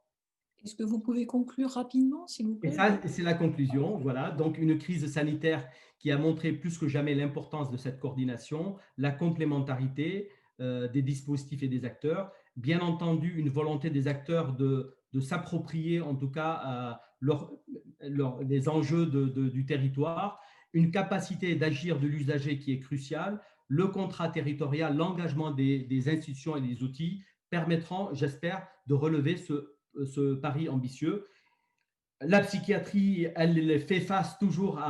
B: Est-ce que vous pouvez conclure rapidement, s'il vous plaît?
D: Et ça, c'est la conclusion. Voilà, donc une crise sanitaire qui a montré plus que jamais l'importance de cette coordination, la complémentarité des dispositifs et des acteurs. Bien entendu, une volonté des acteurs de s'approprier en tout cas les enjeux du territoire, une capacité d'agir de l'usager qui est cruciale, le contrat territorial, l'engagement des institutions et des outils permettront, j'espère, de relever ce pari ambitieux. La psychiatrie, elle fait face toujours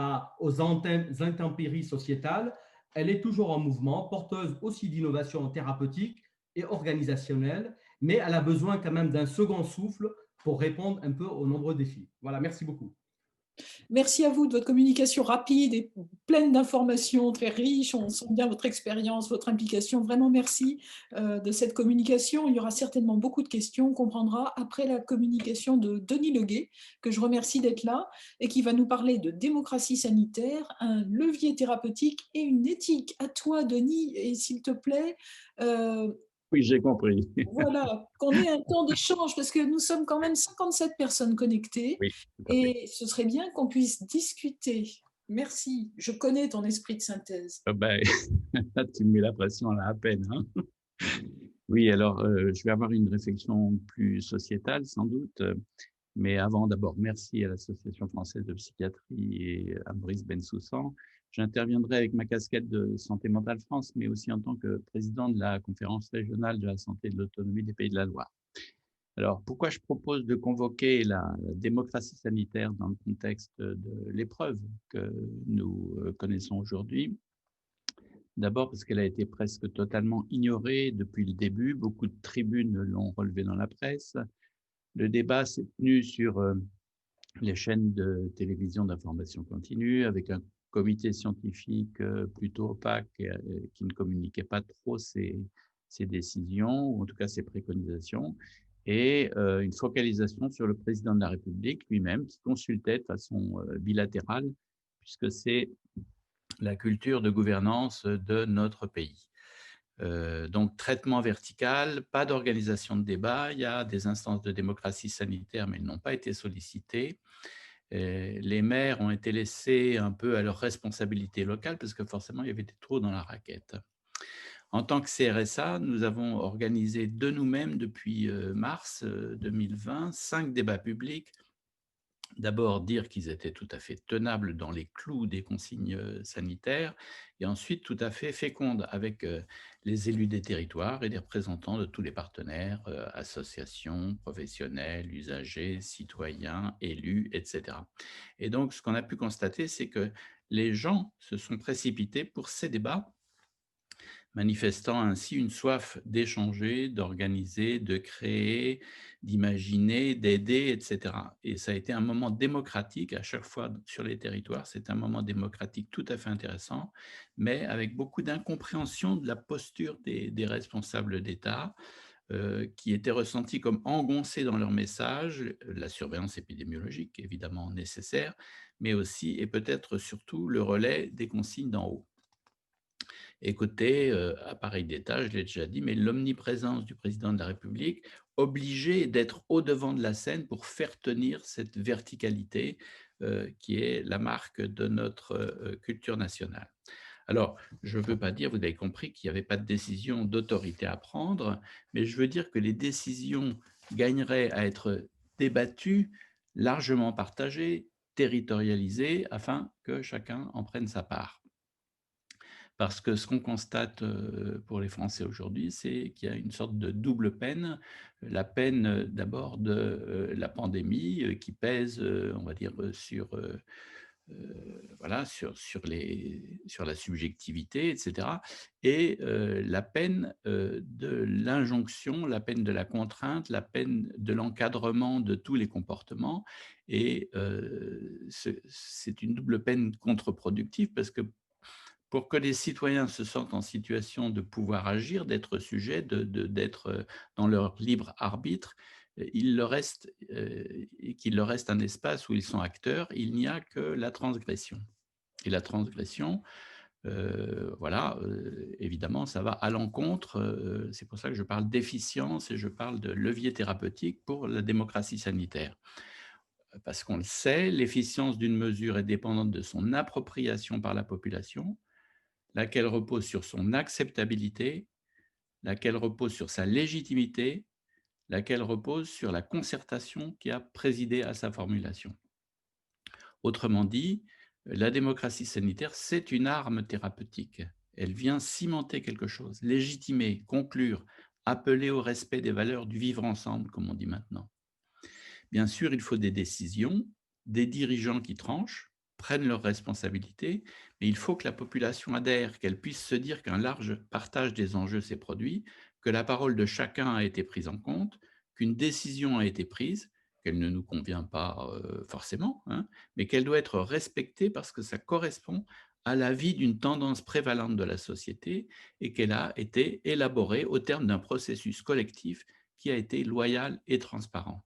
D: aux intempéries sociétales. Elle est toujours en mouvement, porteuse aussi d'innovations thérapeutiques et organisationnelles, mais elle a besoin quand même d'un second souffle pour répondre un peu aux nombreux défis. Voilà, merci beaucoup.
B: Merci à vous de votre communication rapide et pleine d'informations très riches. On sent bien votre expérience, votre implication. Vraiment, merci de cette communication. Il y aura certainement beaucoup de questions. On comprendra après la communication de Denis Leguet, que je remercie d'être là, et qui va nous parler de démocratie sanitaire, un levier thérapeutique et une éthique. À toi, Denis, et s'il te plaît…
E: Oui, j'ai compris.
B: Voilà, qu'on ait un temps d'échange, parce que nous sommes quand même 57 personnes connectées,
E: Oui,
B: et ce serait bien qu'on puisse discuter. Merci, je connais ton esprit de synthèse.
E: Ben, là, tu me mets la pression là à peine. Hein. Oui, alors, je vais avoir une réflexion plus sociétale, sans doute. Mais avant, d'abord, merci à l'Association française de psychiatrie et à Maurice Bensoussan. J'interviendrai avec ma casquette de Santé mentale France, mais aussi en tant que président de la conférence régionale de la santé et de l'autonomie des Pays de la Loire. Alors, pourquoi je propose de convoquer la démocratie sanitaire dans le contexte de l'épreuve que nous connaissons aujourd'hui? D'abord parce qu'elle a été presque totalement ignorée depuis le début. Beaucoup de tribunes l'ont relevé dans la presse. Le débat s'est tenu sur les chaînes de télévision d'information continue avec un comité scientifique plutôt opaque qui ne communiquait pas trop ses décisions, ou en tout cas ses préconisations. et une focalisation sur le président de la République lui-même, qui consultait de façon bilatérale, puisque c'est la culture de gouvernance de notre pays. Donc, traitement vertical, pas d'organisation de débat. Il y a des instances de démocratie sanitaire, mais elles n'ont pas été sollicitées. Les maires ont été laissés un peu à leur responsabilité locale parce que forcément, il y avait des trous dans la raquette. En tant que CRSA, nous avons organisé de nous-mêmes depuis mars 2020 5 débats publics. D'abord, dire qu'ils étaient tout à fait tenables dans les clous des consignes sanitaires, et ensuite tout à fait fécondes avec les élus des territoires et des représentants de tous les partenaires, associations, professionnels, usagers, citoyens, élus, etc. Et donc, ce qu'on a pu constater, c'est que les gens se sont précipités pour ces débats, manifestant ainsi une soif d'échanger, d'organiser, de créer, d'imaginer, d'aider, etc. Et ça a été un moment démocratique à chaque fois sur les territoires. C'est un moment démocratique tout à fait intéressant, mais avec beaucoup d'incompréhension de la posture des responsables d'État, qui étaient ressentis comme engoncés dans leur message, la surveillance épidémiologique évidemment nécessaire, mais aussi et peut-être surtout le relais des consignes d'en haut. Et côté appareil d'État, je l'ai déjà dit, mais l'omniprésence du président de la République obligé d'être au-devant de la scène pour faire tenir cette verticalité qui est la marque de notre culture nationale. Alors, je ne veux pas dire, vous avez compris, qu'il n'y avait pas de décision d'autorité à prendre, mais je veux dire que les décisions gagneraient à être débattues, largement partagées, territorialisées, afin que chacun en prenne sa part. Parce que ce qu'on constate pour les Français aujourd'hui, c'est qu'il y a une sorte de double peine. La peine d'abord de la pandémie qui pèse, on va dire, voilà, sur la subjectivité, etc. Et la peine de l'injonction, la peine de la contrainte, la peine de l'encadrement de tous les comportements. Et c'est une double peine contre-productive parce que pour que les citoyens se sentent en situation de pouvoir agir, d'être sujets, d'être dans leur libre arbitre, qu'il leur reste un espace où ils sont acteurs, il n'y a que la transgression. Et la transgression, voilà, évidemment, ça va à l'encontre, c'est pour ça que je parle d'efficience et je parle de levier thérapeutique pour la démocratie sanitaire. Parce qu'on le sait, l'efficience d'une mesure est dépendante de son appropriation par la population, laquelle repose sur son acceptabilité, laquelle repose sur sa légitimité, laquelle repose sur la concertation qui a présidé à sa formulation. Autrement dit, la démocratie sanitaire, c'est une arme thérapeutique. Elle vient cimenter quelque chose, légitimer, conclure, appeler au respect des valeurs du vivre ensemble, comme on dit maintenant. Bien sûr, il faut des décisions, des dirigeants qui tranchent, prennent leurs responsabilités, mais il faut que la population adhère, qu'elle puisse se dire qu'un large partage des enjeux s'est produit, que la parole de chacun a été prise en compte, qu'une décision a été prise, qu'elle ne nous convient pas forcément, hein, mais qu'elle doit être respectée parce que ça correspond à l'avis d'une tendance prévalente de la société et qu'elle a été élaborée au terme d'un processus collectif qui a été loyal et transparent.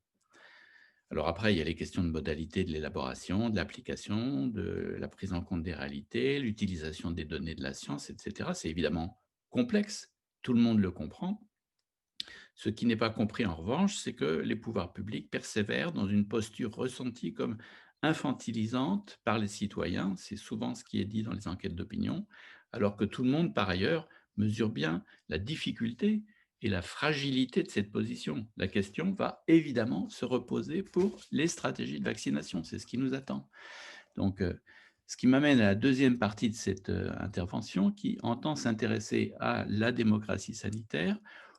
E: Alors après, il y a les questions de modalité de l'élaboration, de l'application, de la prise en compte des réalités, l'utilisation des données de la science, etc. C'est évidemment complexe, tout le monde le comprend. Ce qui n'est pas compris en revanche, c'est que les pouvoirs publics persévèrent dans une posture ressentie comme infantilisante par les citoyens, c'est souvent ce qui est dit dans les enquêtes d'opinion, alors que tout le monde, par ailleurs, mesure bien la difficulté et la fragilité de cette position. La question va évidemment se reposer pour les stratégies de vaccination, c'est ce qui nous attend. Donc, ce qui m'amène à la deuxième partie de cette intervention qui entend s'intéresser à la démocratie sanitaire.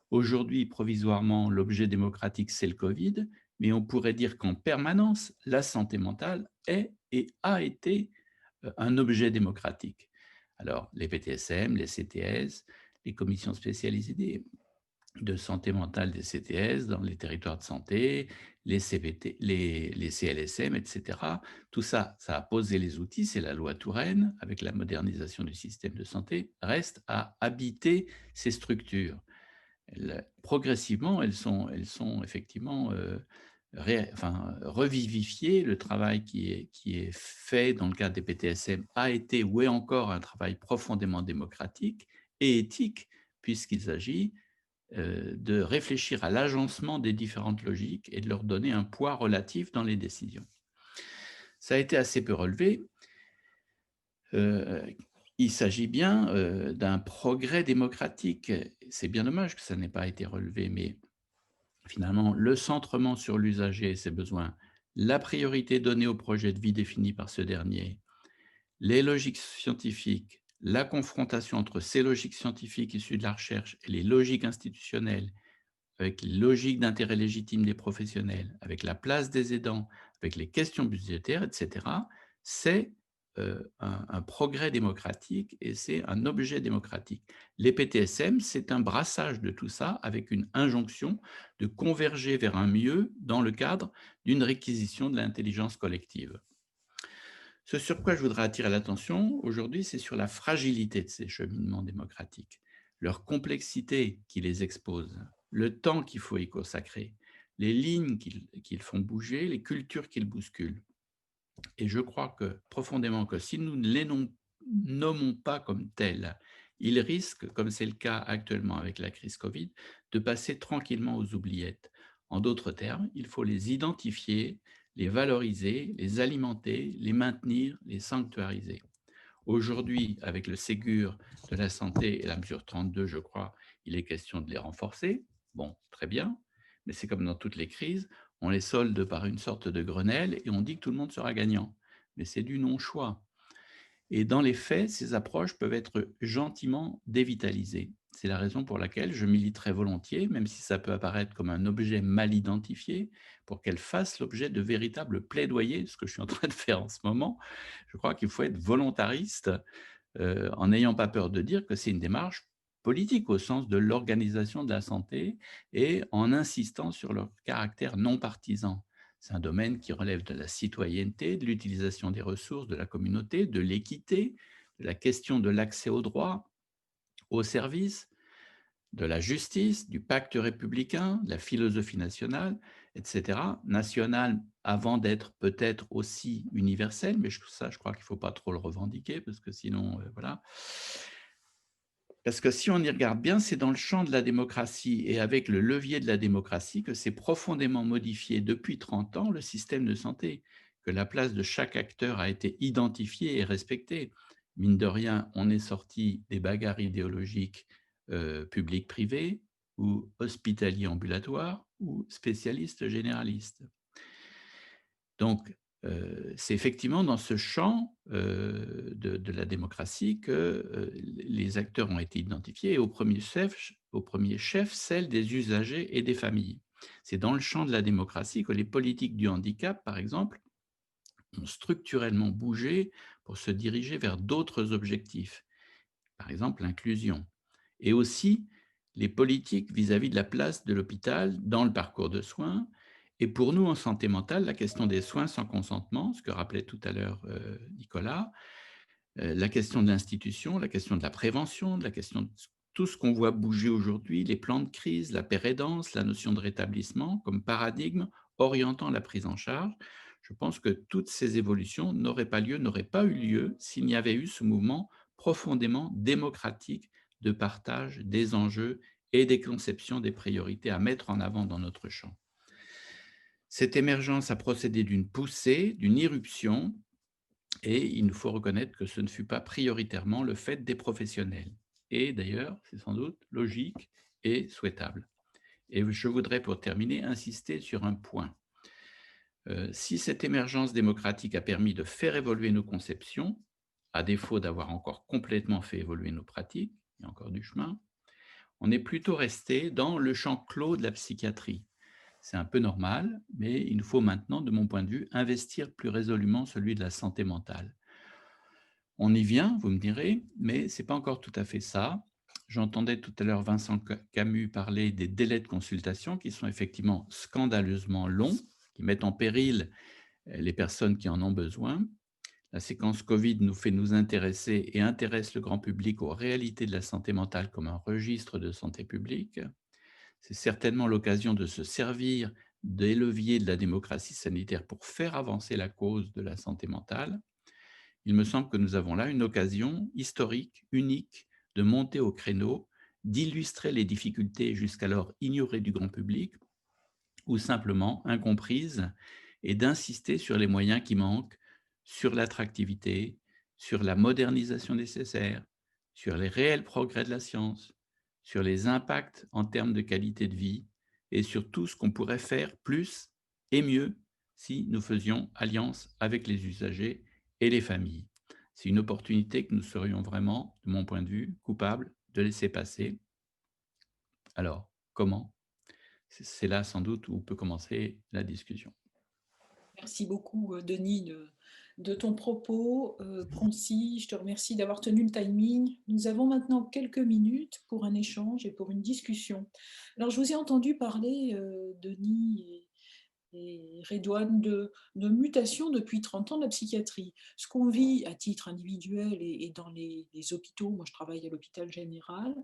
E: Aujourd'hui, provisoirement, l'objet démocratique, c'est le Covid, mais on pourrait dire qu'en permanence, la santé mentale est et a été un objet démocratique. Alors, les PTSM, les CTS, les commissions spécialisées de santé mentale des CTS dans les territoires de santé, les CPT, les CLSM, etc. Tout ça, ça a posé les outils, c'est la loi Touraine, avec la modernisation du système de santé, reste à habiter ces structures. progressivement, elles sont effectivement revivifier le travail qui est fait dans le cadre des PTSM a été ou est encore un travail profondément démocratique et éthique, puisqu'il s'agit de réfléchir à l'agencement des différentes logiques et de leur donner un poids relatif dans les décisions. Ça a été assez peu relevé. Il s'agit bien d'un progrès démocratique. C'est bien dommage que ça n'ait pas été relevé, mais finalement, le centrement sur l'usager et ses besoins, la priorité donnée au projet de vie défini par ce dernier, les logiques scientifiques, la confrontation entre ces logiques scientifiques issues de la recherche et les logiques institutionnelles, avec les logiques d'intérêt légitime des professionnels, avec la place des aidants, avec les questions budgétaires, etc., c'est un progrès démocratique et c'est un objet démocratique. Les PTSM, c'est un brassage de tout ça avec une injonction de converger vers un mieux dans le cadre d'une réquisition de l'intelligence collective. Ce sur quoi je voudrais attirer l'attention aujourd'hui, c'est sur la fragilité de ces cheminements démocratiques, leur complexité qui les expose, le temps qu'il faut y consacrer, les lignes qu'ils font bouger, les cultures qu'ils bousculent. Et je crois profondément que si nous ne les nommons pas comme tels, ils risquent, comme c'est le cas actuellement avec la crise Covid, de passer tranquillement aux oubliettes. En d'autres termes, il faut les identifier, les valoriser, les alimenter, les maintenir, les sanctuariser. Aujourd'hui, avec le Ségur de la santé et la mesure 32, je crois, il est question de les renforcer. Bon, très bien, mais c'est comme dans toutes les crises, on les solde par une sorte de Grenelle et on dit que tout le monde sera gagnant. Mais c'est du non-choix. Et dans les faits, ces approches peuvent être gentiment dévitalisées. C'est la raison pour laquelle je militerai volontiers, même si ça peut apparaître comme un objet mal identifié, pour qu'elles fassent l'objet de véritables plaidoyers, ce que je suis en train de faire en ce moment. Je crois qu'il faut être volontariste en n'ayant pas peur de dire que c'est une démarche politique au sens de l'organisation de la santé et en insistant sur leur caractère non partisan. C'est un domaine qui relève de la citoyenneté, de l'utilisation des ressources de la communauté, de l'équité, de la question de l'accès aux droits, aux services, de la justice, du pacte républicain, de la philosophie nationale, etc. Nationale avant d'être peut-être aussi universelle, mais ça, je crois qu'il ne faut pas trop le revendiquer, parce que sinon, voilà. Parce que si on y regarde bien, c'est dans le champ de la démocratie et avec le levier de la démocratie que c'est profondément modifié depuis 30 ans le système de santé, que la place de chaque acteur a été identifiée et respectée. Mine de rien, on est sorti des bagarres idéologiques public-privé ou hospitalier ambulatoire ou spécialiste généraliste. Donc, c'est effectivement dans ce champ de la démocratie que les acteurs ont été identifiés et au premier chef, celle des usagers et des familles. C'est dans le champ de la démocratie que les politiques du handicap, par exemple, ont structurellement bougé pour se diriger vers d'autres objectifs, par exemple l'inclusion, et aussi les politiques vis-à-vis de la place de l'hôpital dans le parcours de soins. Et pour nous, en santé mentale, la question des soins sans consentement, ce que rappelait tout à l'heure Nicolas, la question de l'institution, la question de la prévention, la question de tout ce qu'on voit bouger aujourd'hui, les plans de crise, la pérédance, la notion de rétablissement comme paradigme orientant la prise en charge. Je pense que toutes ces évolutions n'auraient pas eu lieu s'il n'y avait eu ce mouvement profondément démocratique de partage des enjeux et des conceptions des priorités à mettre en avant dans notre champ. Cette émergence a procédé d'une poussée, d'une irruption, et il nous faut reconnaître que ce ne fut pas prioritairement le fait des professionnels. Et d'ailleurs, c'est sans doute logique et souhaitable. Et je voudrais, pour terminer, insister sur un point. Si cette émergence démocratique a permis de faire évoluer nos conceptions, à défaut d'avoir encore complètement fait évoluer nos pratiques, il y a encore du chemin, on est plutôt resté dans le champ clos de la psychiatrie. C'est un peu normal, mais il nous faut maintenant, de mon point de vue, investir plus résolument celui de la santé mentale. On y vient, vous me direz, mais ce n'est pas encore tout à fait ça. J'entendais tout à l'heure Vincent Camus parler des délais de consultation qui sont effectivement scandaleusement longs, qui mettent en péril les personnes qui en ont besoin. La séquence Covid nous fait nous intéresser et intéresse le grand public aux réalités de la santé mentale comme un registre de santé publique. C'est certainement l'occasion de se servir des leviers de la démocratie sanitaire pour faire avancer la cause de la santé mentale. Il me semble que nous avons là une occasion historique, unique, de monter au créneau, d'illustrer les difficultés jusqu'alors ignorées du grand public ou simplement incomprises et d'insister sur les moyens qui manquent, sur l'attractivité, sur la modernisation nécessaire, sur les réels progrès de la science, sur les impacts en termes de qualité de vie et sur tout ce qu'on pourrait faire plus et mieux si nous faisions alliance avec les usagers et les familles. C'est une opportunité que nous serions vraiment, de mon point de vue, coupables de laisser passer. Alors, comment? C'est là sans doute où peut commencer la discussion.
B: Merci beaucoup, Denis, de ton propos concis. Je te remercie d'avoir tenu le timing. Nous avons maintenant quelques minutes pour un échange et pour une discussion. Alors, je vous ai entendu parler, Denis et Redouane, de mutation depuis 30 ans de la psychiatrie. Ce qu'on vit à titre individuel et dans les hôpitaux, moi je travaille à l'hôpital général,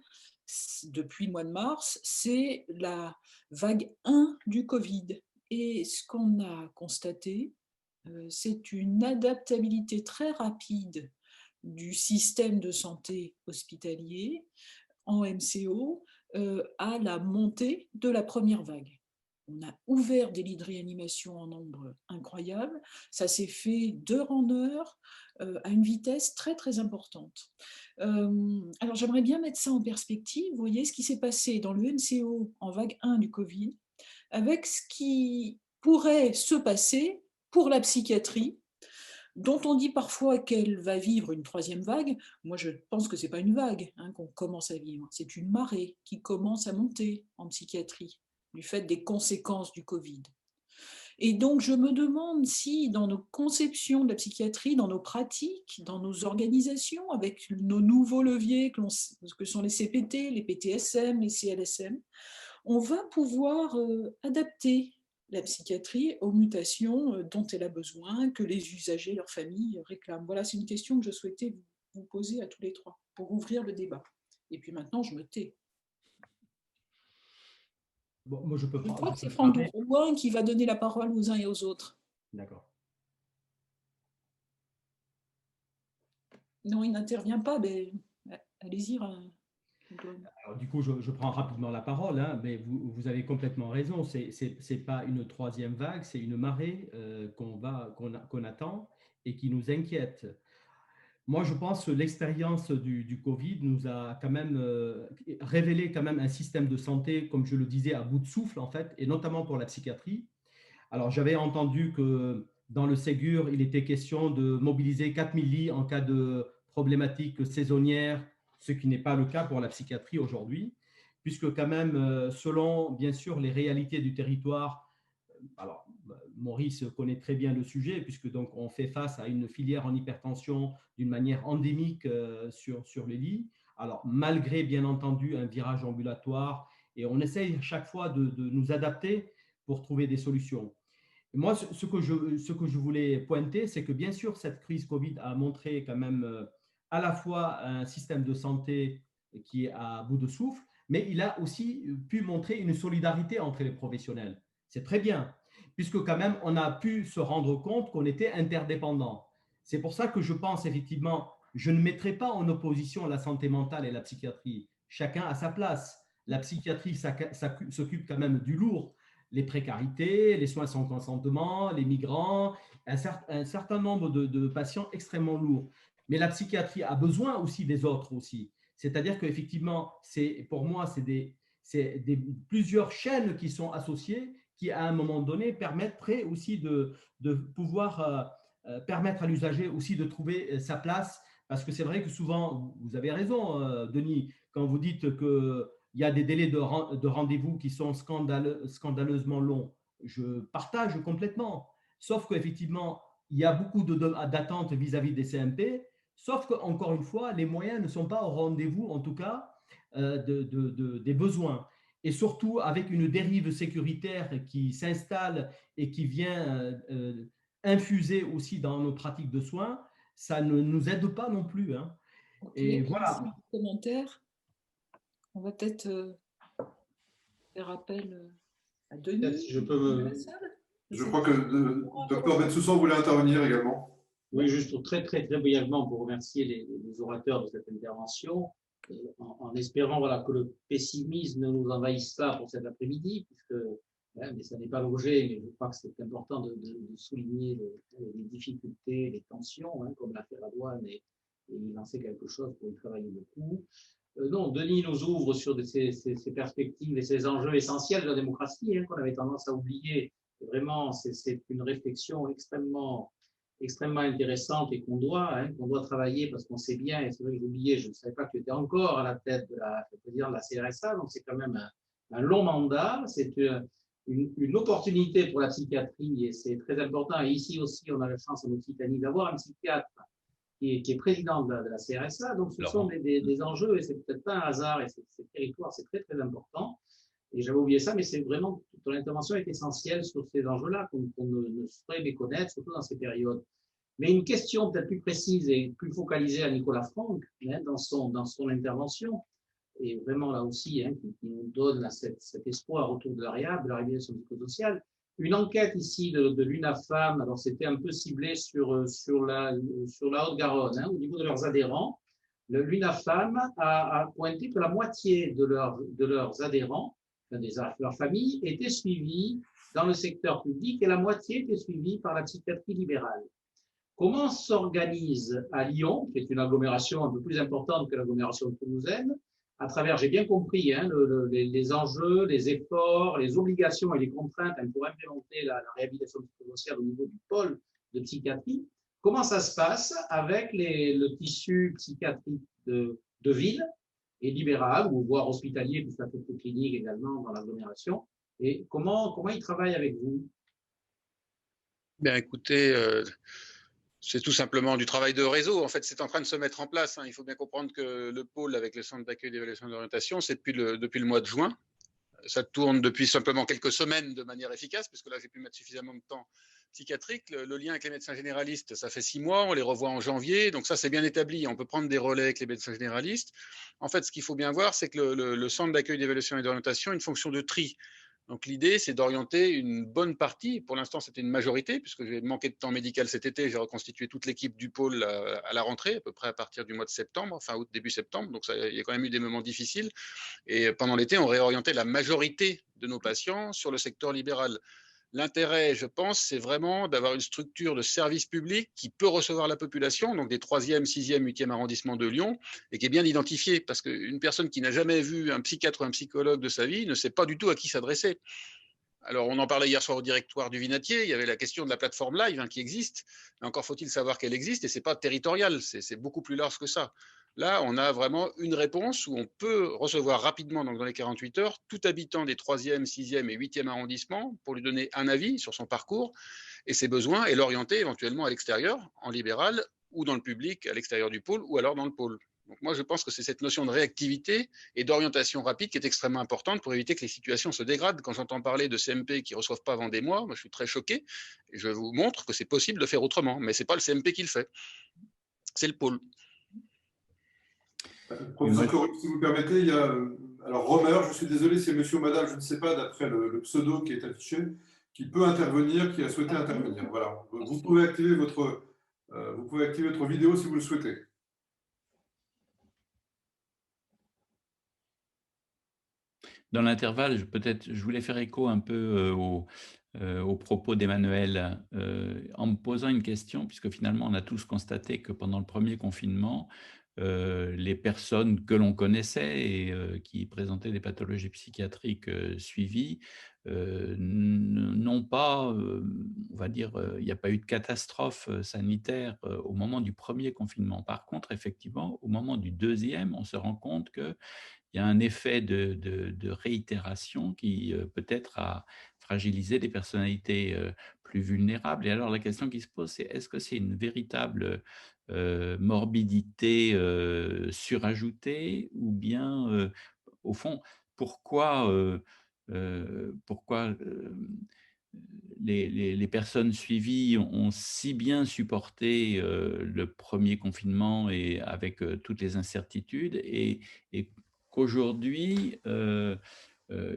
B: depuis le mois de mars, c'est la vague 1 du Covid. Et ce qu'on a constaté, c'est une adaptabilité très rapide du système de santé hospitalier en MCO à la montée de la première vague. On a ouvert des lits de réanimation en nombre incroyable. Ça s'est fait d'heure en heure à une vitesse très, très importante. Alors, j'aimerais bien mettre ça en perspective. Vous voyez ce qui s'est passé dans le MCO en vague 1 du Covid avec ce qui pourrait se passer pour la psychiatrie, dont on dit parfois qu'elle va vivre une troisième vague. Moi, je pense que ce n'est pas une vague qu'on commence à vivre, c'est une marée qui commence à monter en psychiatrie du fait des conséquences du Covid. Et donc, je me demande si dans nos conceptions de la psychiatrie, dans nos pratiques, dans nos organisations, avec nos nouveaux leviers que sont les CPT, les PTSM, les CLSM, on va pouvoir adapter la psychiatrie aux mutations dont elle a besoin, que les usagers, leurs familles réclament. Voilà, c'est une question que je souhaitais vous poser à tous les trois pour ouvrir le débat. Et puis maintenant, je me tais.
D: Bon, moi, je crois que
B: c'est Franck Drouin qui va donner la parole aux uns et aux autres.
D: D'accord.
B: Non, il n'intervient pas, mais allez-y.
D: Alors, du coup, je prends rapidement la parole, hein, mais vous avez complètement raison. C'est pas une troisième vague, c'est une marée qu'on attend et qui nous inquiète. Moi, je pense que l'expérience du Covid nous a quand même révélé quand même un système de santé, comme je le disais, à bout de souffle, en fait, et notamment pour la psychiatrie. Alors, j'avais entendu que dans le Ségur, il était question de mobiliser 4000 lits en cas de problématiques saisonnières, ce qui n'est pas le cas pour la psychiatrie aujourd'hui, puisque quand même, selon, bien sûr, les réalités du territoire, alors, Maurice connaît très bien le sujet, puisque donc on fait face à une filière en hypertension d'une manière endémique sur les lits. Alors, malgré, bien entendu, un virage ambulatoire, et on essaye à chaque fois de nous adapter pour trouver des solutions. Et moi, ce que je voulais pointer, c'est que bien sûr, cette crise Covid a montré quand même à la fois un système de santé qui est à bout de souffle, mais il a aussi pu montrer une solidarité entre les professionnels. C'est très bien, puisque quand même, on a pu se rendre compte qu'on était interdépendants. C'est pour ça que je pense effectivement, je ne mettrai pas en opposition la santé mentale et la psychiatrie. Chacun a sa place. La psychiatrie s'occupe quand même du lourd, les précarités, les soins sans consentement, les migrants, un certain nombre de patients extrêmement lourds. Mais la psychiatrie a besoin aussi des autres aussi. C'est-à-dire qu'effectivement, pour moi, c'est plusieurs chaînes qui sont associées qui, à un moment donné, permettraient aussi de pouvoir permettre à l'usager aussi de trouver sa place. Parce que c'est vrai que souvent, vous avez raison, Denis, quand vous dites qu'il y a des délais de rendez-vous qui sont scandaleusement longs. Je partage complètement. Sauf qu'effectivement, il y a beaucoup d'attentes vis-à-vis des CMP, sauf qu'encore une fois, les moyens ne sont pas au rendez-vous, en tout cas, des besoins. Et surtout, avec une dérive sécuritaire qui s'installe et qui vient infuser aussi dans nos pratiques de soins, ça ne nous aide pas non plus. Hein.
B: Okay, et voilà. Commentaire. On va peut-être faire appel à Denis.
D: Je peux
B: de la salle.
F: Je crois que Dr Bensoussan voulait intervenir également.
G: Oui, juste très brièvement pour remercier les orateurs de cette intervention, en espérant voilà, que le pessimisme ne nous envahisse pas pour cet après-midi, puisque mais ça n'est pas l'objet, mais je crois que c'est important de souligner les difficultés, les tensions, hein, comme l'a fait Radouane, et il en sait quelque chose pour y travailler beaucoup. Non, Denis nous ouvre sur ces perspectives et ces enjeux essentiels de la démocratie, hein, qu'on avait tendance à oublier. Et vraiment, c'est une réflexion extrêmement intéressante et qu'on doit travailler, parce qu'on sait bien, et c'est vrai que j'oubliais, je ne savais pas que tu étais encore à la tête de la CRSA, donc c'est quand même un long mandat, c'est une opportunité pour la psychiatrie et c'est très important. Et ici aussi, on a la chance en Occitanie d'avoir un psychiatre qui est président de la CRSA, donc ce sont des enjeux et c'est peut-être pas un hasard et ces territoires, c'est très important. Et j'avais oublié ça, mais c'est vraiment, ton intervention est essentielle sur ces enjeux-là qu'on ne saurait méconnaître, surtout dans ces périodes. Mais une question peut-être plus précise et plus focalisée à Nicolas Franck, hein, dans son intervention, et vraiment là aussi, hein, qui nous donne là, cet espoir autour de l'ARIA, de la réalisation psychosociale. Une enquête ici de l'UNAFAM, alors c'était un peu ciblé sur la Haute-Garonne, hein, au niveau de leurs adhérents. L'UNAFAM a pointé que la moitié de leurs adhérents, leurs familles, étaient suivis dans le secteur public et la moitié était suivie par la psychiatrie libérale. Comment s'organise à Lyon, qui est une agglomération un peu plus importante que l'agglomération toulousaine, à travers, j'ai bien compris, hein, les enjeux, les efforts, les obligations et les contraintes pour implémenter la réhabilitation psychosociale au niveau du pôle de psychiatrie, comment ça se passe avec le tissu psychiatrique de ville et libéral, ou voire hospitalier, puisqu'il y a quelques cliniques également dans l'agglomération, et comment ils travaillent avec vous?
C: Bien, écoutez, c'est tout simplement du travail de réseau. En fait, c'est en train de se mettre en place, hein. Il faut bien comprendre que le pôle avec le centre d'accueil d'évaluation et d'orientation, c'est depuis le mois de juin. Ça tourne depuis simplement quelques semaines de manière efficace, parce que là, j'ai pu mettre suffisamment de temps psychiatrique. Le lien avec les médecins généralistes, ça fait 6 mois, on les revoit en janvier, donc ça, c'est bien établi. On peut prendre des relais avec les médecins généralistes. En fait, ce qu'il faut bien voir, c'est que le centre d'accueil d'évaluation et d'orientation a une fonction de tri. Donc l'idée, c'est d'orienter une bonne partie. Pour l'instant, c'était une majorité, puisque j'ai manqué de temps médical cet été. J'ai reconstitué toute l'équipe du pôle à la rentrée, à peu près à partir du mois de septembre, fin août, début septembre. Donc il y a quand même eu des moments difficiles. Et pendant l'été, on réorientait la majorité de nos patients sur le secteur libéral. L'intérêt, je pense, c'est vraiment d'avoir une structure de service public qui peut recevoir la population, donc des 3e, 6e, 8e arrondissements de Lyon, et qui est bien identifiée, parce qu'une personne qui n'a jamais vu un psychiatre ou un psychologue de sa vie ne sait pas du tout à qui s'adresser. Alors, on en parlait hier soir au directoire du Vinatier, il y avait la question de la plateforme live, hein, qui existe, mais encore faut-il savoir qu'elle existe, et ce n'est pas territorial, c'est beaucoup plus large que ça. Là, on a vraiment une réponse où on peut recevoir rapidement, donc dans les 48 heures, tout habitant des 3e, 6e et 8e arrondissements pour lui donner un avis sur son parcours et ses besoins et l'orienter éventuellement à l'extérieur, en libéral, ou dans le public, à l'extérieur du pôle, ou alors dans le pôle. Donc moi, je pense que c'est cette notion de réactivité et d'orientation rapide qui est extrêmement importante pour éviter que les situations se dégradent. Quand j'entends parler de CMP qui ne reçoivent pas avant des mois, moi, je suis très choqué. Et je vous montre que c'est possible de faire autrement, mais ce n'est pas le CMP qui le fait, c'est le pôle.
F: Professeur Corup, si vous permettez, il y a alors Romer, je suis désolé, c'est monsieur ou madame, je ne sais pas, d'après le pseudo qui est affiché, qui peut intervenir, qui a souhaité intervenir. Voilà, vous pouvez activer votre vidéo si vous le souhaitez.
E: Dans l'intervalle, je voulais faire écho un peu aux propos d'Emmanuel en me posant une question, puisque finalement, on a tous constaté que pendant le premier confinement, les personnes que l'on connaissait et qui présentaient des pathologies psychiatriques suivies n'ont pas, on va dire, il n'y a pas eu de catastrophe sanitaire au moment du premier confinement. Par contre, effectivement, au moment du deuxième, on se rend compte qu'il y a un effet de réitération qui peut-être a fragilisé des personnalités plus vulnérables. Et alors la question qui se pose, c'est est-ce que c'est une véritable morbidité surajoutée ou bien, au fond, pourquoi les personnes suivies ont si bien supporté le premier confinement et avec toutes les incertitudes et qu'aujourd'hui,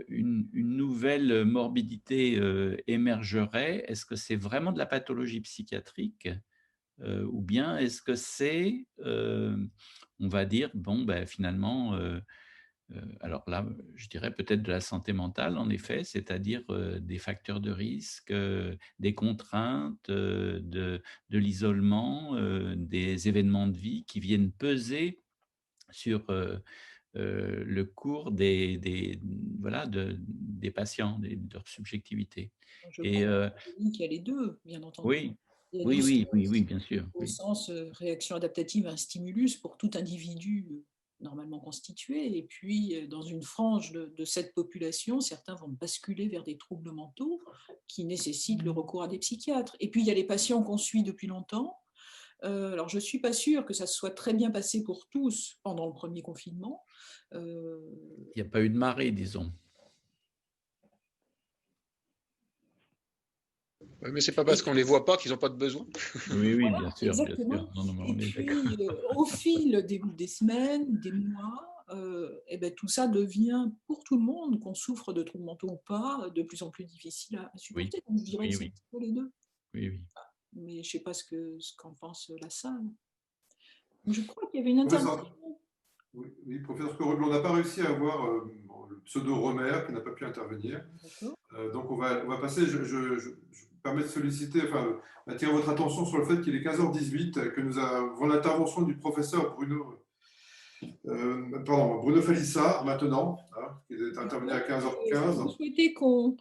E: une nouvelle morbidité émergerait, est-ce que c'est vraiment de la pathologie psychiatrique ou bien est-ce que c'est, on va dire, bon, ben, finalement, alors là, je dirais peut-être de la santé mentale, en effet, c'est-à-dire des facteurs de risque, des contraintes, de l'isolement, des événements de vie qui viennent peser sur le cours voilà, des patients, de leur subjectivité.
B: Je
E: Et
B: crois qu'il y a les deux, bien entendu.
E: oui,
B: Il y a du
E: oui, oui, oui,
B: stress,
E: oui, bien sûr.
B: au
E: Oui.
B: sens réaction adaptative à un stimulus pour tout individu normalement constitué. Et puis, dans une frange de cette population, certains vont basculer vers des troubles mentaux qui nécessitent le recours à des psychiatres. Et puis, il y a les patients qu'on suit depuis longtemps. Alors, je ne suis pas sûre que ça se soit très bien passé pour tous pendant le premier confinement.
E: Il n'y a pas eu de marée, disons.
C: Oui, mais ce n'est pas parce qu'on ne les voit pas qu'ils n'ont pas de besoin.
E: Oui, oui,
B: Voilà,
E: bien sûr, bien sûr.
B: exactement.
E: Non, non, mais
B: Et
E: on est
B: puis,
E: d'accord.
B: au fil des semaines, des mois, eh ben, tout ça devient, pour tout le monde, qu'on souffre de troubles mentaux ou pas, de plus en plus difficile à
E: Oui,
B: supporter. Donc, je dirais
E: oui,
B: que c'est un
E: oui,
B: petit peu les deux.
E: oui, oui.
B: Mais je ne sais pas ce qu'en pense la salle. Je crois qu'il y avait une
F: Professeur,
B: intervention.
F: oui, oui, professeur Scoroblo, on n'a pas réussi à avoir le pseudo Romer qui n'a pas pu intervenir.
B: D'accord.
F: Donc on va passer, je me permets de solliciter, enfin, attirer votre attention sur le fait qu'il est 15h18, que nous avons l'intervention du professeur Bruno Falissard maintenant, hein, qui est intervenu à
B: Est-ce que vous
F: 15h15.
B: souhaitez qu'on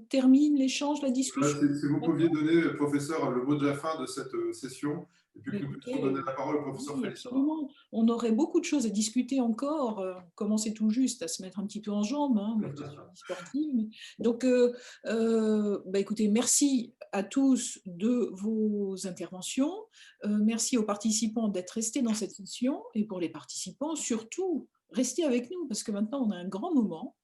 B: termine l'échange, la
F: Voilà,
B: discussion?
F: si vous pouviez donner, professeur, le mot de la fin de cette session, et puis
B: Mais
F: que nous puissions
B: écoutez,
F: donner la parole au professeur
B: oui,
F: Falissard.
B: absolument. On aurait beaucoup de choses à discuter encore. Commencer tout juste à se mettre un petit peu en jambes, hein, moi qui suis sportive. Donc, bah, écoutez, merci à tous de vos interventions. Merci aux participants d'être restés dans cette session. Et pour les participants, surtout, restez avec nous parce que maintenant, on a un grand moment.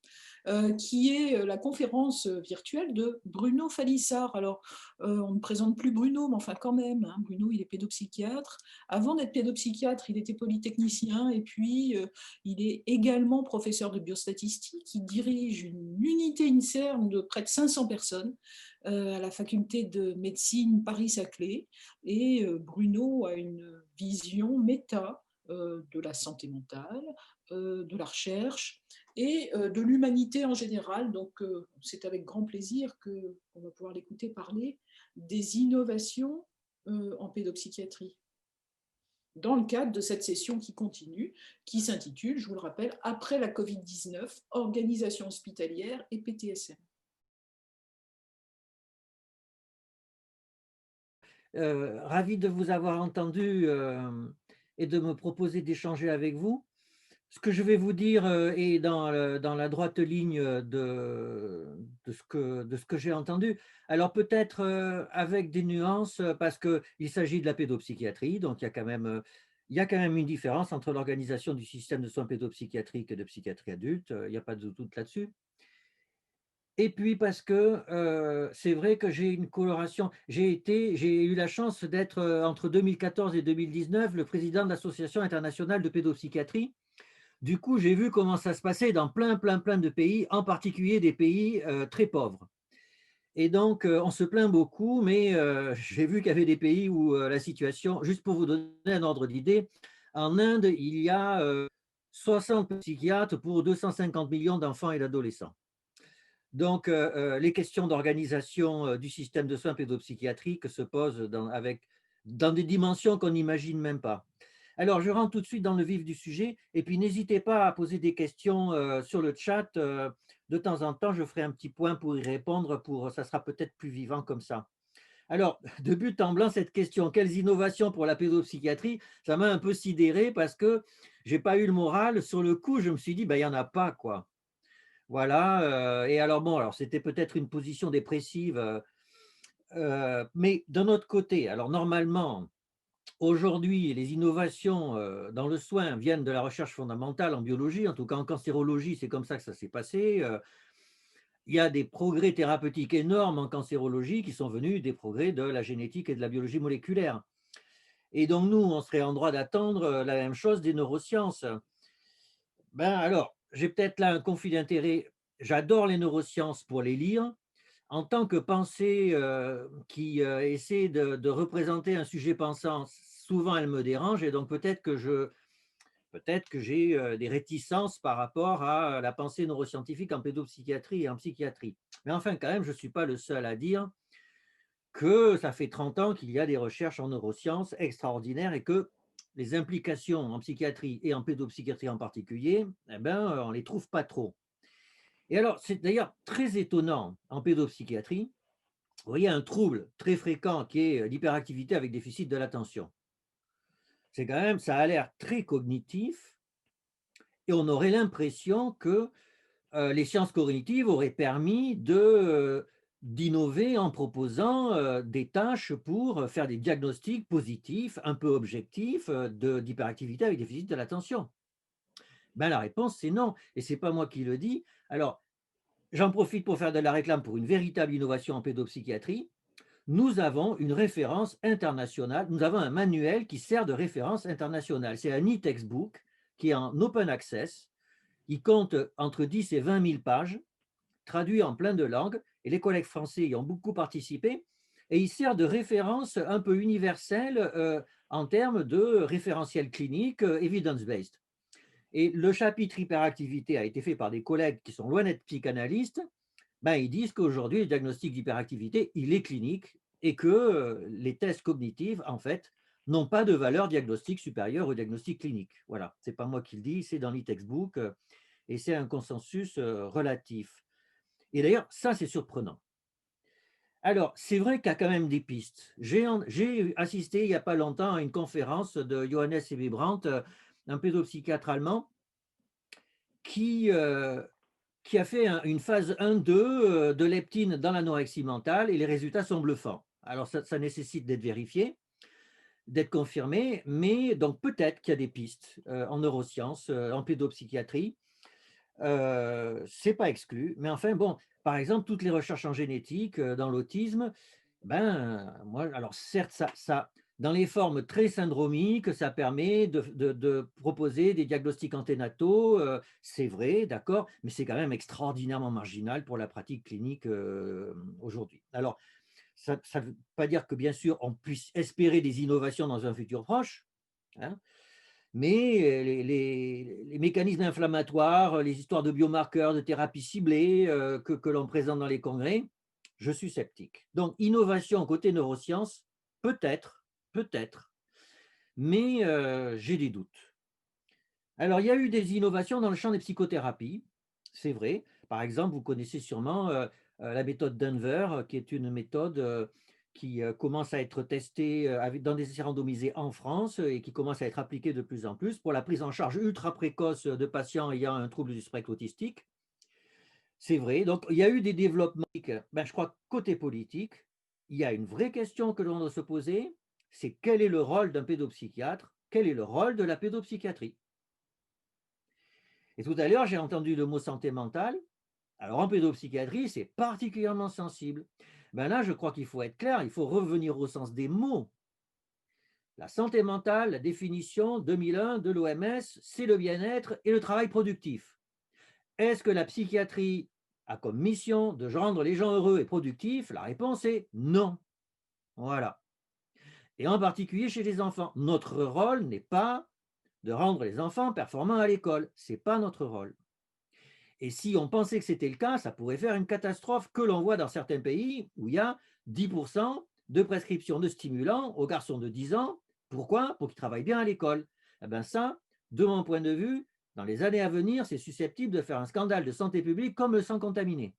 B: Qui est la conférence virtuelle de Bruno Falissard. Alors, on ne présente plus Bruno, mais enfin quand même, hein, Bruno, il est pédopsychiatre. Avant d'être pédopsychiatre, il était polytechnicien et puis il est également professeur de biostatistique. Il dirige une unité INSERM de près de 500 personnes à la faculté de médecine Paris-Saclay. Et Bruno a une vision méta de la santé mentale, de la recherche et de l'humanité en général. Donc, c'est avec grand plaisir qu'on va pouvoir l'écouter parler des innovations en pédopsychiatrie dans le cadre de cette session qui continue, qui s'intitule, je vous le rappelle, Après la Covid-19, organisation hospitalière et PTSM.
H: Ravi de vous avoir entendu et de me proposer d'échanger avec vous. Ce que je vais vous dire est dans la droite ligne de ce que j'ai entendu. Alors peut-être avec des nuances, parce qu'il s'agit de la pédopsychiatrie, donc il y a quand même une différence entre l'organisation du système de soins pédopsychiatriques et de psychiatrie adulte, il n'y a pas de doute là-dessus. Et puis parce que c'est vrai que j'ai une coloration. J'ai eu la chance d'être entre 2014 et 2019 le président de l'Association internationale de pédopsychiatrie. Du coup, j'ai vu comment ça se passait dans plein de pays, en particulier des pays très pauvres. Et donc, on se plaint beaucoup, mais j'ai vu qu'il y avait des pays où la situation, juste pour vous donner un ordre d'idée, en Inde, il y a 60 psychiatres pour 250 millions d'enfants et d'adolescents. Donc, les questions d'organisation du système de soins pédopsychiatriques se posent dans des dimensions qu'on n'imagine même pas. Alors, je rentre tout de suite dans le vif du sujet, et puis n'hésitez pas à poser des questions sur le chat. De temps en temps, je ferai un petit point pour y répondre, ça sera peut-être plus vivant comme ça. Alors, de but en blanc, cette question, quelles innovations pour la pédopsychiatrie, ça m'a un peu sidéré parce que je n'ai pas eu le moral. Sur le coup, je me suis dit, ben, il n'y en a pas, quoi. Voilà, et alors bon, alors c'était peut-être une position dépressive, mais d'un autre côté, alors normalement, aujourd'hui, les innovations dans le soin viennent de la recherche fondamentale en biologie, en tout cas en cancérologie, c'est comme ça que ça s'est passé. Il y a des progrès thérapeutiques énormes en cancérologie qui sont venus des progrès de la génétique et de la biologie moléculaire. Et donc nous, on serait en droit d'attendre la même chose des neurosciences. Ben alors, j'ai peut-être là un conflit d'intérêt j'adore les neurosciences pour les lire. En tant que pensée qui essaie de représenter un sujet pensant, souvent elle me dérange et donc peut-être que j'ai des réticences par rapport à la pensée neuroscientifique en pédopsychiatrie et en psychiatrie. Mais enfin, quand même, je ne suis pas le seul à dire que ça fait 30 ans qu'il y a des recherches en neurosciences extraordinaires et que les implications en psychiatrie et en pédopsychiatrie en particulier, eh ben, on ne les trouve pas trop. Et alors, c'est d'ailleurs très étonnant en pédopsychiatrie, vous voyez un trouble très fréquent qui est l'hyperactivité avec déficit de l'attention. C'est quand même, ça a l'air très cognitif et on aurait l'impression que les sciences cognitives auraient permis d'innover en proposant des tâches pour faire des diagnostics positifs, un peu objectifs, d'hyperactivité avec déficit de l'attention. Ben, la réponse, c'est non. Et ce n'est pas moi qui le dis. Alors, j'en profite pour faire de la réclame pour une véritable innovation en pédopsychiatrie. Nous avons une référence internationale, nous avons un manuel qui sert de référence internationale. C'est un e-textbook qui est en open access. Il compte entre 10 et 20 000 pages, traduit en plein de langues, et les collègues français y ont beaucoup participé. Et il sert de référence un peu universelle en termes de référentiel clinique evidence-based. Et le chapitre hyperactivité a été fait par des collègues qui sont loin d'être psychanalystes. Ben, ils disent qu'aujourd'hui, le diagnostic d'hyperactivité, il est clinique et que les tests cognitifs, en fait, n'ont pas de valeur diagnostique supérieure au diagnostic clinique. Voilà, ce n'est pas moi qui le dis, c'est dans l'e-textbook et c'est un consensus relatif. Et d'ailleurs, ça, c'est surprenant. Alors, c'est vrai qu'il y a quand même des pistes. J'ai assisté il n'y a pas longtemps à une conférence de Johannes Hebebrandt, un pédopsychiatre allemand, qui a fait une phase 1-2 de leptine dans l'anorexie mentale et les résultats sont bluffants. Alors, ça nécessite d'être vérifié, d'être confirmé, mais donc peut-être qu'il y a des pistes en neurosciences, en pédopsychiatrie. C'est pas exclu, mais enfin, bon, par exemple, toutes les recherches en génétique dans l'autisme, ben, moi, alors certes, dans les formes très syndromiques, ça permet de proposer des diagnostics anténataux, c'est vrai, d'accord, mais c'est quand même extraordinairement marginal pour la pratique clinique aujourd'hui. Alors, ça ne veut pas dire que, bien sûr, on puisse espérer des innovations dans un futur proche, hein, mais les mécanismes inflammatoires, les histoires de biomarqueurs, de thérapies ciblées que l'on présente dans les congrès, je suis sceptique. Donc, innovation côté neurosciences, peut-être, mais j'ai des doutes. Alors, il y a eu des innovations dans le champ des psychothérapies, c'est vrai. Par exemple, vous connaissez sûrement la méthode Denver, qui est une méthode qui commence à être testée dans des essais randomisés en France et qui commence à être appliquée de plus en plus pour la prise en charge ultra précoce de patients ayant un trouble du spectre autistique. C'est vrai. Donc, il y a eu des développements. Ben, je crois que côté politique, il y a une vraie question que l'on doit se poser, c'est quel est le rôle d'un pédopsychiatre, quel est le rôle de la pédopsychiatrie. Et tout à l'heure, j'ai entendu le mot santé mentale. Alors, en pédopsychiatrie, c'est particulièrement sensible. Ben là, je crois qu'il faut être clair, il faut revenir au sens des mots. La santé mentale, la définition 2001 de l'OMS, c'est le bien-être et le travail productif. Est-ce que la psychiatrie a comme mission de rendre les gens heureux et productifs? La réponse est non. Voilà. Et en particulier chez les enfants. Notre rôle n'est pas de rendre les enfants performants à l'école. Ce n'est pas notre rôle. Et si on pensait que c'était le cas, ça pourrait faire une catastrophe que l'on voit dans certains pays où il y a 10% de prescription de stimulants aux garçons de 10 ans. Pourquoi? Pour qu'ils travaillent bien à l'école. Eh bien ça, de mon point de vue, dans les années à venir, c'est susceptible de faire un scandale de santé publique comme le sang contaminé.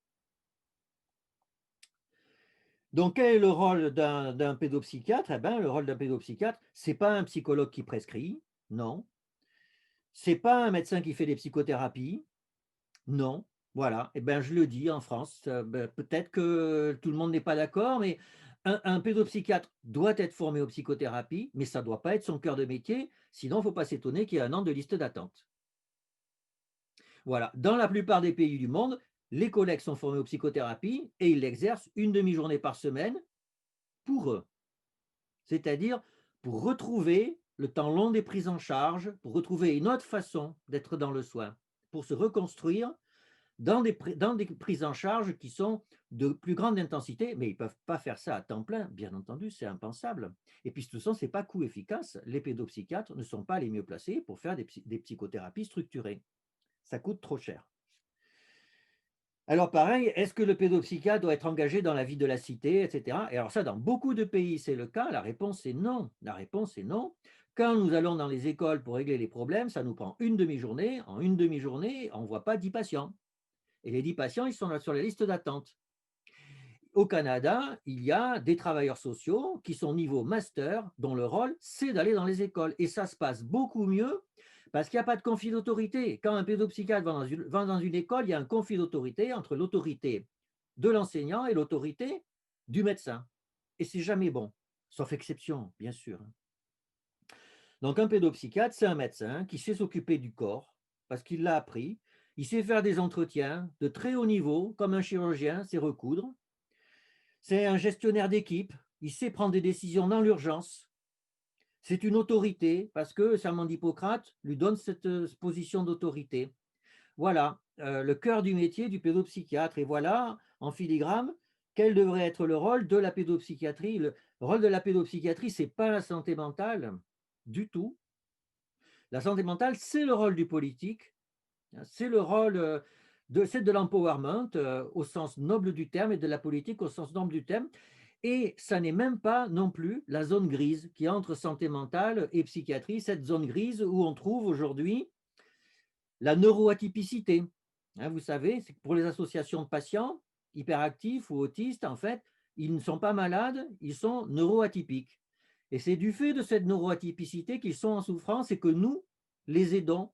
H: Donc, quel est le rôle d'un pédopsychiatre? Eh bien, le rôle d'un pédopsychiatre, ce n'est pas un psychologue qui prescrit, non. Ce n'est pas un médecin qui fait des psychothérapies, non. Voilà, eh bien, je le dis en France, peut-être que tout le monde n'est pas d'accord, mais un pédopsychiatre doit être formé aux psychothérapies, mais ça ne doit pas être son cœur de métier, sinon il ne faut pas s'étonner qu'il y ait un an de liste d'attente. Voilà, dans la plupart des pays du monde, les collègues sont formés aux psychothérapies et ils l'exercent une demi-journée par semaine pour eux. C'est-à-dire pour retrouver le temps long des prises en charge, pour retrouver une autre façon d'être dans le soin, pour se reconstruire dans des prises en charge qui sont de plus grande intensité, mais ils ne peuvent pas faire ça à temps plein, bien entendu, c'est impensable. Et puis, de toute façon, ce n'est pas coût efficace. Les pédopsychiatres ne sont pas les mieux placés pour faire des psychothérapies structurées. Ça coûte trop cher. Alors pareil, est-ce que le pédopsychiatre doit être engagé dans la vie de la cité, etc. Et alors ça, dans beaucoup de pays, c'est le cas. La réponse est non. La réponse est non. Quand nous allons dans les écoles pour régler les problèmes, ça nous prend une demi-journée. En une demi-journée, on ne voit pas 10 patients. Et les 10 patients, ils sont là sur la liste d'attente. Au Canada, il y a des travailleurs sociaux qui sont niveau master, dont le rôle, c'est d'aller dans les écoles. Et ça se passe beaucoup mieux parce qu'il n'y a pas de conflit d'autorité. Quand un pédopsychiatre va dans une école, il y a un conflit d'autorité entre l'autorité de l'enseignant et l'autorité du médecin. Et c'est jamais bon, sauf exception, bien sûr. Donc un pédopsychiatre, c'est un médecin qui sait s'occuper du corps parce qu'il l'a appris. Il sait faire des entretiens de très haut niveau, comme un chirurgien sait recoudre. C'est un gestionnaire d'équipe. Il sait prendre des décisions dans l'urgence. C'est une autorité parce que le serment d'Hippocrate lui donne cette position d'autorité. Voilà le cœur du métier du pédopsychiatre. Et voilà, en filigrane, quel devrait être le rôle de la pédopsychiatrie. Le rôle de la pédopsychiatrie, ce n'est pas la santé mentale du tout. La santé mentale, c'est le rôle du politique. C'est le rôle de l'empowerment au sens noble du terme et de la politique au sens noble du terme. Et ça n'est même pas non plus la zone grise qui est entre santé mentale et psychiatrie, cette zone grise où on trouve aujourd'hui la neuroatypicité. Vous savez, c'est que pour les associations de patients hyperactifs ou autistes, en fait, ils ne sont pas malades, ils sont neuroatypiques. Et c'est du fait de cette neuroatypicité qu'ils sont en souffrance et que nous les aidons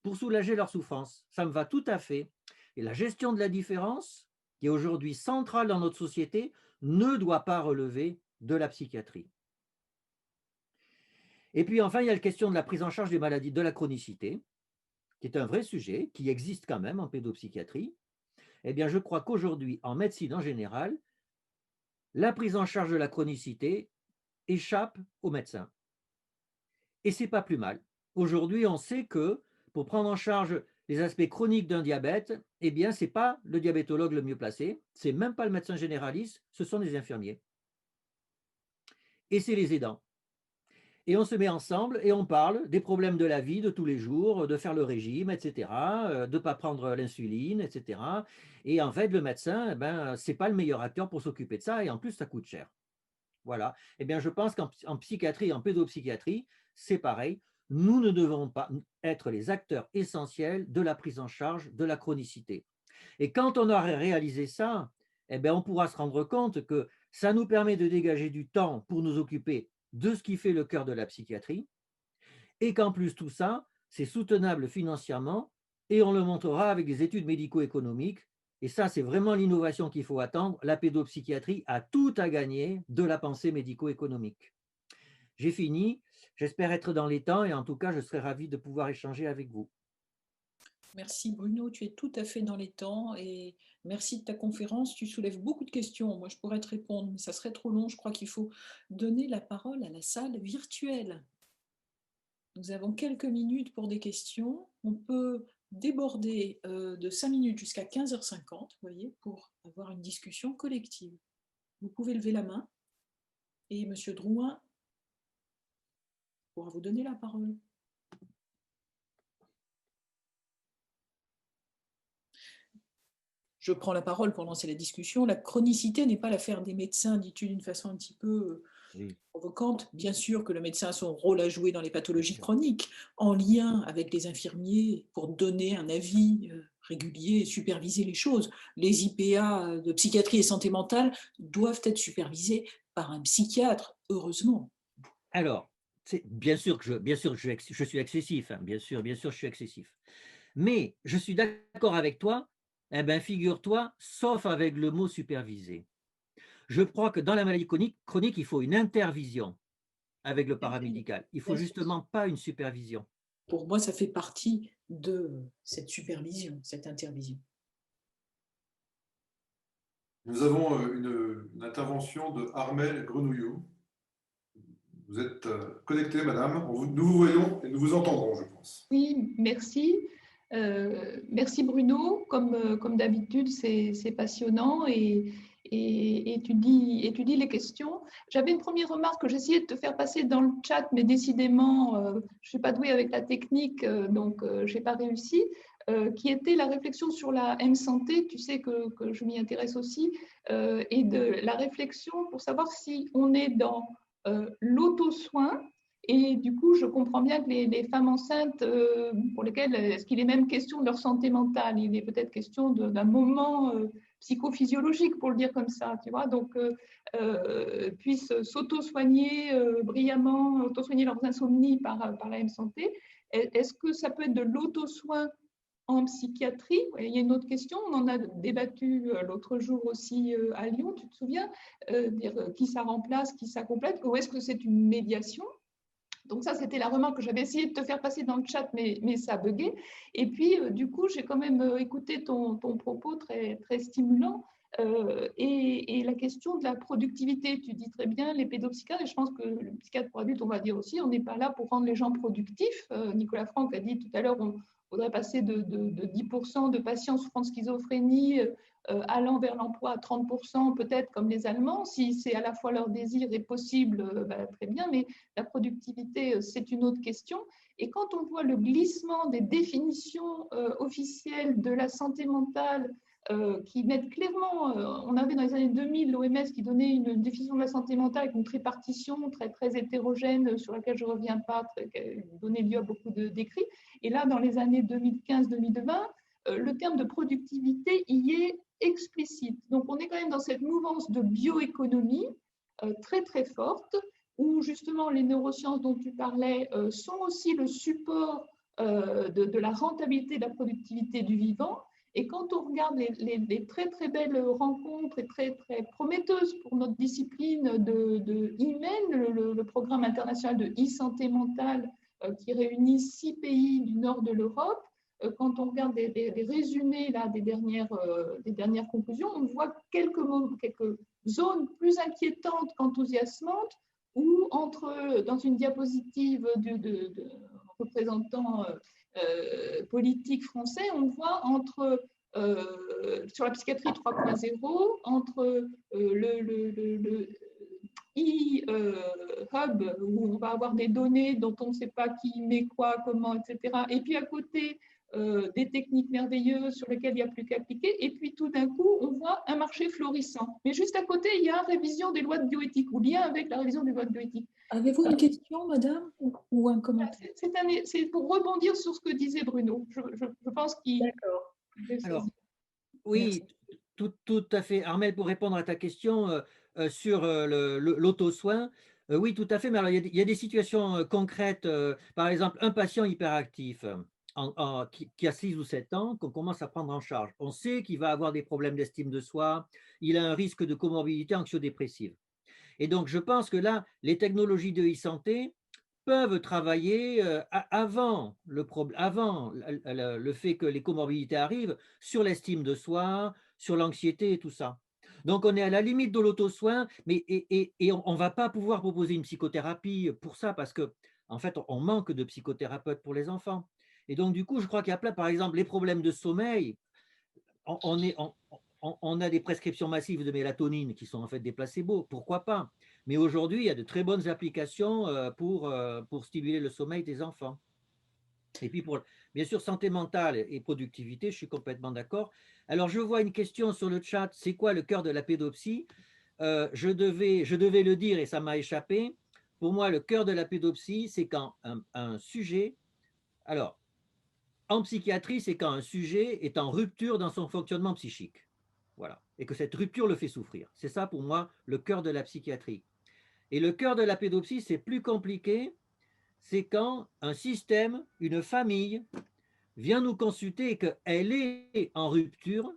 H: pour soulager leur souffrance. Ça me va tout à fait. Et la gestion de la différence, qui est aujourd'hui centrale dans notre société, ne doit pas relever de la psychiatrie. Et puis enfin, il y a la question de la prise en charge des maladies de la chronicité, qui est un vrai sujet, qui existe quand même en pédopsychiatrie. Eh bien, je crois qu'aujourd'hui, en médecine en général, la prise en charge de la chronicité échappe aux médecins. Et ce n'est pas plus mal. Aujourd'hui, on sait que pour prendre en charge les aspects chroniques d'un diabète, eh bien, ce n'est pas le diabétologue le mieux placé, ce n'est même pas le médecin généraliste, ce sont les infirmiers. Et c'est les aidants. Et on se met ensemble et on parle des problèmes de la vie de tous les jours, de faire le régime, etc., de ne pas prendre l'insuline, etc. Et en fait, le médecin, ce n'est pas le meilleur acteur pour s'occuper de ça et en plus, ça coûte cher. Voilà. Eh bien, je pense qu'en psychiatrie, en pédopsychiatrie, c'est pareil. Nous ne devons pas être les acteurs essentiels de la prise en charge de la chronicité. Et quand on aura réalisé ça, eh bien, on pourra se rendre compte que ça nous permet de dégager du temps pour nous occuper de ce qui fait le cœur de la psychiatrie et qu'en plus tout ça, c'est soutenable financièrement et on le montrera avec des études médico-économiques. Et ça, c'est vraiment l'innovation qu'il faut attendre. La pédopsychiatrie a tout à gagner de la pensée médico-économique. J'ai fini. J'espère être dans les temps et en tout cas, je serai ravi de pouvoir échanger avec vous.
B: Merci Bruno, tu es tout à fait dans les temps et merci de ta conférence. Tu soulèves beaucoup de questions. Moi, je pourrais te répondre, mais ça serait trop long. Je crois qu'il faut donner la parole à la salle virtuelle. Nous avons quelques minutes pour des questions. On peut déborder de 5 minutes jusqu'à 15h50, vous voyez, pour avoir une discussion collective. Vous pouvez lever la main et M. Drouin pourra vous donner la parole. Je prends la parole pour lancer la discussion. La chronicité n'est pas l'affaire des médecins, dis-tu d'une façon un petit peu provocante. Bien sûr que le médecin a son rôle à jouer dans les pathologies chroniques, en lien avec les infirmiers pour donner un avis régulier et superviser les choses. Les IPA de psychiatrie et santé mentale doivent être supervisés par un psychiatre, heureusement.
H: Alors, bien sûr que je suis excessif, hein, bien sûr, je suis excessif. Mais je suis d'accord avec toi. Eh bien, figure-toi, sauf avec le mot supervisé. Je crois que dans la maladie chronique, il faut une intervision avec le paramédical. Il ne faut justement pas une supervision.
B: Pour moi, ça fait partie de cette supervision, cette intervision.
F: Nous avons une intervention de Armel Grenouillot. Vous êtes connectée, madame. Nous vous voyons et nous vous entendrons, je pense.
I: Oui, merci.
B: Merci Bruno, comme d'habitude, c'est passionnant et tu dis les questions. J'avais une première remarque que j'essayais de te faire passer dans le chat, mais décidément, je ne suis pas douée avec la technique, donc je n'ai pas réussi, qui était la réflexion sur la M-Santé. Tu sais que je m'y intéresse aussi, et de la réflexion pour savoir si on est dans l'auto-soin. Et du coup, je comprends bien que les femmes enceintes, pour lesquelles, est-ce qu'il est même question de leur santé mentale? Il est peut-être question d'un moment psychophysiologique, pour le dire comme ça, tu vois, donc puissent s'auto-soigner brillamment, auto-soigner leurs insomnies par la M-Santé. Est-ce que ça peut être de l'auto-soin en psychiatrie? Il y a une autre question, on en a débattu l'autre jour aussi à Lyon, tu te souviens, qui ça remplace, qui ça complète, ou est-ce que c'est une médiation? Donc ça, c'était la remarque que j'avais essayé de te faire passer dans le chat, mais ça buguait. Et puis, du coup, j'ai quand même écouté ton propos très, très stimulant. Et la question de la productivité, tu dis très bien, les pédopsychiatres, et je pense que le psychiatre pour adultes, on va dire aussi, on n'est pas là pour rendre les gens productifs. Nicolas Franck a dit tout à l'heure, on faudrait passer de 10% de patients souffrant de schizophrénie allant vers l'emploi à 30%, peut-être comme les Allemands. Si c'est à la fois leur désir et possible, très bien, mais la productivité, c'est une autre question. Et quand on voit le glissement des définitions officielles de la santé mentale qui mettent clairement, on avait dans les années 2000 l'OMS qui donnait une définition de la santé mentale avec une tripartition très, très hétérogène sur laquelle je ne reviens pas, qui donnait lieu à beaucoup d'écrits. Et là, dans les années 2015-2020, le terme de productivité y est explicite. Donc, on est quand même dans cette mouvance de bioéconomie très, très forte, où justement les neurosciences dont tu parlais sont aussi le support de la rentabilité, de la productivité du vivant. Et quand on regarde les très, très belles rencontres et très, très prometteuses pour notre discipline de e-mail, le programme international de e-santé mentale qui réunit 6 pays du nord de l'Europe, quand on regarde des résumés là, des dernières conclusions, on voit quelques zones plus inquiétantes qu'enthousiasmantes, où dans une diapositive de représentant politique français, on voit sur la psychiatrie 3.0, entre le e-hub, où on va avoir des données dont on ne sait pas qui met quoi, comment, etc. Et puis à côté, des techniques merveilleuses sur lesquelles il n'y a plus qu'à appliquer. Et puis tout d'un coup, on voit un marché florissant. Mais juste à côté, il y a une révision des lois de bioéthique, ou lien avec la révision des lois de bioéthique. Avez-vous une question, madame, ou un commentaire? C'est pour rebondir sur ce que disait Bruno. Je pense qu'il…
H: D'accord. Alors, oui, tout à fait. Armelle, pour répondre à ta question sur l'auto-soin, oui, tout à fait. Mais alors, il y a des situations concrètes. Par exemple, un patient hyperactif qui a 6 ou 7 ans, qu'on commence à prendre en charge. On sait qu'il va avoir des problèmes d'estime de soi. Il a un risque de comorbidité anxio-dépressive. Et donc, je pense que là, les technologies de e-santé peuvent travailler avant le fait que les comorbidités arrivent, sur l'estime de soi, sur l'anxiété et tout ça. Donc, on est à la limite de l'auto-soin, mais on ne va pas pouvoir proposer une psychothérapie pour ça, parce que en fait, on manque de psychothérapeutes pour les enfants. Et donc, du coup, je crois qu'il y a plein, par exemple, les problèmes de sommeil. On a des prescriptions massives de mélatonine qui sont en fait des placebos, pourquoi pas? Mais aujourd'hui, il y a de très bonnes applications pour stimuler le sommeil des enfants. Et puis, bien sûr, santé mentale et productivité, je suis complètement d'accord. Alors, je vois une question sur le chat, c'est quoi le cœur de la pédopsie? Je devais le dire et ça m'a échappé. Pour moi, le cœur de la pédopsie, c'est quand un sujet… Alors, en psychiatrie, c'est quand un sujet est en rupture dans son fonctionnement psychique. Voilà. Et que cette rupture le fait souffrir. C'est ça, pour moi, le cœur de la psychiatrie. Et le cœur de la pédopsie, c'est plus compliqué. C'est quand un système, une famille, vient nous consulter et qu'elle est en rupture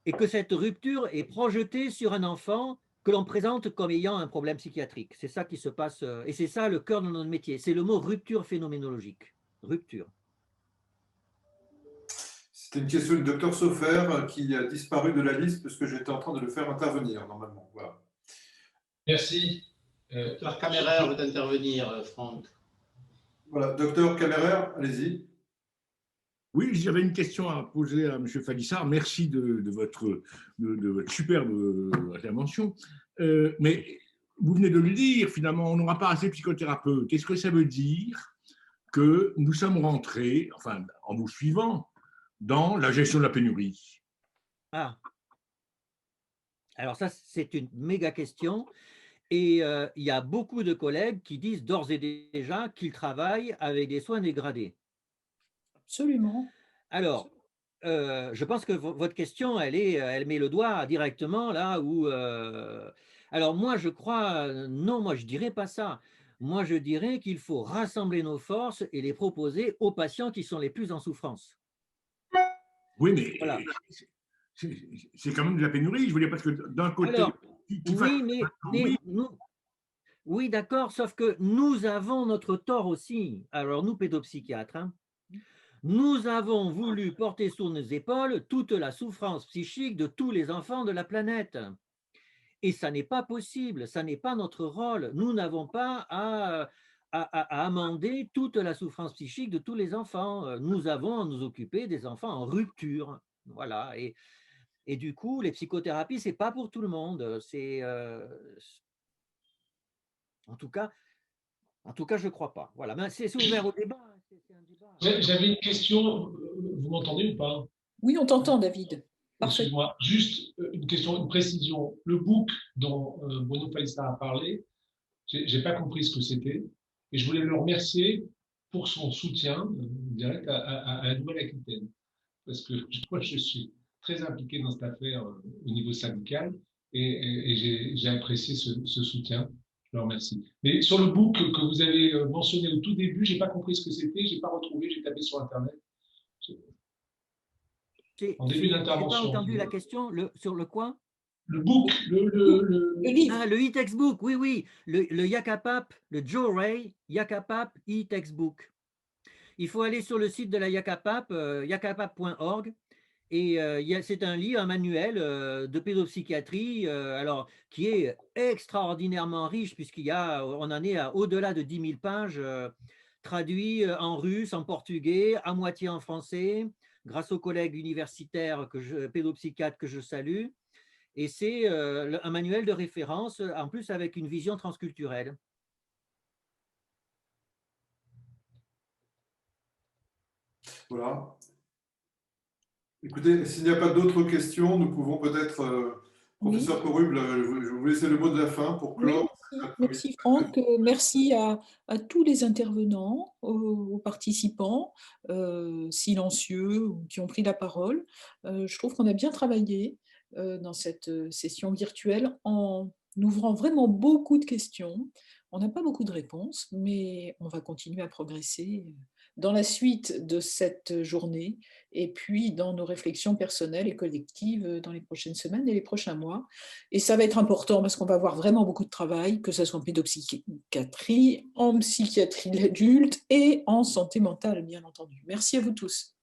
H: et que cette rupture est projetée sur un enfant que l'on présente comme ayant un problème psychiatrique. C'est ça qui se passe. Et c'est ça le cœur de notre métier. C'est le mot rupture phénoménologique. Rupture.
F: C'était une question du docteur Sofer qui a disparu de la liste parce que j'étais en train de le faire intervenir normalement. Voilà.
G: Merci. Docteur Kammerer veut intervenir, Franck.
F: Voilà, docteur Kammerer, allez-y.
I: Oui, j'avais une question à poser à M. Falissard. Merci de votre superbe intervention. Mais vous venez de le dire, finalement, on n'aura pas assez de psychothérapeutes. Qu'est-ce que ça veut dire que nous sommes rentrés, enfin, en vous suivant, dans la gestion de la pénurie?
H: Ah, alors ça, c'est une méga question. Et il y a beaucoup de collègues qui disent d'ores et déjà qu'ils travaillent avec des soins dégradés.
B: Absolument.
H: Alors, je pense que votre question, elle met le doigt directement là où… alors moi, je crois… non, moi, je ne dirais pas ça. Moi, je dirais qu'il faut rassembler nos forces et les proposer aux patients qui sont les plus en souffrance.
I: Oui, mais
H: Voilà.
I: c'est quand même de la pénurie. Je veux dire, parce que d'un côté…
H: Alors, oui, mais nous… Oui, d'accord, sauf que nous avons notre tort aussi. Alors, nous, pédopsychiatres, hein, nous avons voulu porter sur nos épaules toute la souffrance psychique de tous les enfants de la planète. Et ça n'est pas possible, ça n'est pas notre rôle. Nous n'avons pas à amender toute la souffrance psychique de tous les enfants. Nous avons à nous occuper des enfants en rupture. Voilà. Et du coup, les psychothérapies, ce n'est pas pour tout le monde. En tout cas, je ne crois pas. Voilà. Mais c'est ouvert au débat.
J: J'avais une question. Vous m'entendez ou pas?
B: Oui, on t'entend, David.
J: Excuse-moi. Juste une question, une précision. Le book dont Bruno Falissard a parlé, je n'ai pas compris ce que c'était. Et je voulais le remercier pour son soutien direct à la Nouvelle-Aquitaine. Parce que moi, je suis très impliqué dans cette affaire au niveau syndical et j'ai apprécié ce soutien. Je le remercie. Mais sur le book que vous avez mentionné au tout début, je n'ai pas compris ce que c'était, je n'ai pas retrouvé, j'ai tapé sur Internet. En début d'intervention.
H: Je n'ai pas entendu la question. Sur le quoi?
J: Le book, le
B: livre.
H: Ah, le e-textbook, oui, oui. Le Yakapap, le Joe Ray Yakapap e-textbook. Il faut aller sur le site de la Yakapap, yakapap.org. Et c'est un livre, un manuel de pédopsychiatrie, alors qui est extraordinairement riche puisqu'on en est à au-delà de 10 000 pages, traduit en russe, en portugais, à moitié en français, grâce aux collègues universitaires pédopsychiatres que je salue. Et c'est un manuel de référence, en plus avec une vision transculturelle.
F: Voilà. Écoutez, s'il n'y a pas d'autres questions, nous pouvons peut-être, professeur Coruble, je vais vous laisser le mot de la fin pour clore.
B: Oui, merci Franck, merci à tous les intervenants, aux participants silencieux ou qui ont pris la parole. Je trouve qu'on a bien travaillé dans cette session virtuelle en ouvrant vraiment beaucoup de questions. On n'a pas beaucoup de réponses, mais on va continuer à progresser dans la suite de cette journée et puis dans nos réflexions personnelles et collectives dans les prochaines semaines et les prochains mois. Et ça va être important parce qu'on va avoir vraiment beaucoup de travail, que ce soit en pédopsychiatrie, en psychiatrie de l'adulte et en santé mentale, bien entendu. Merci à vous tous.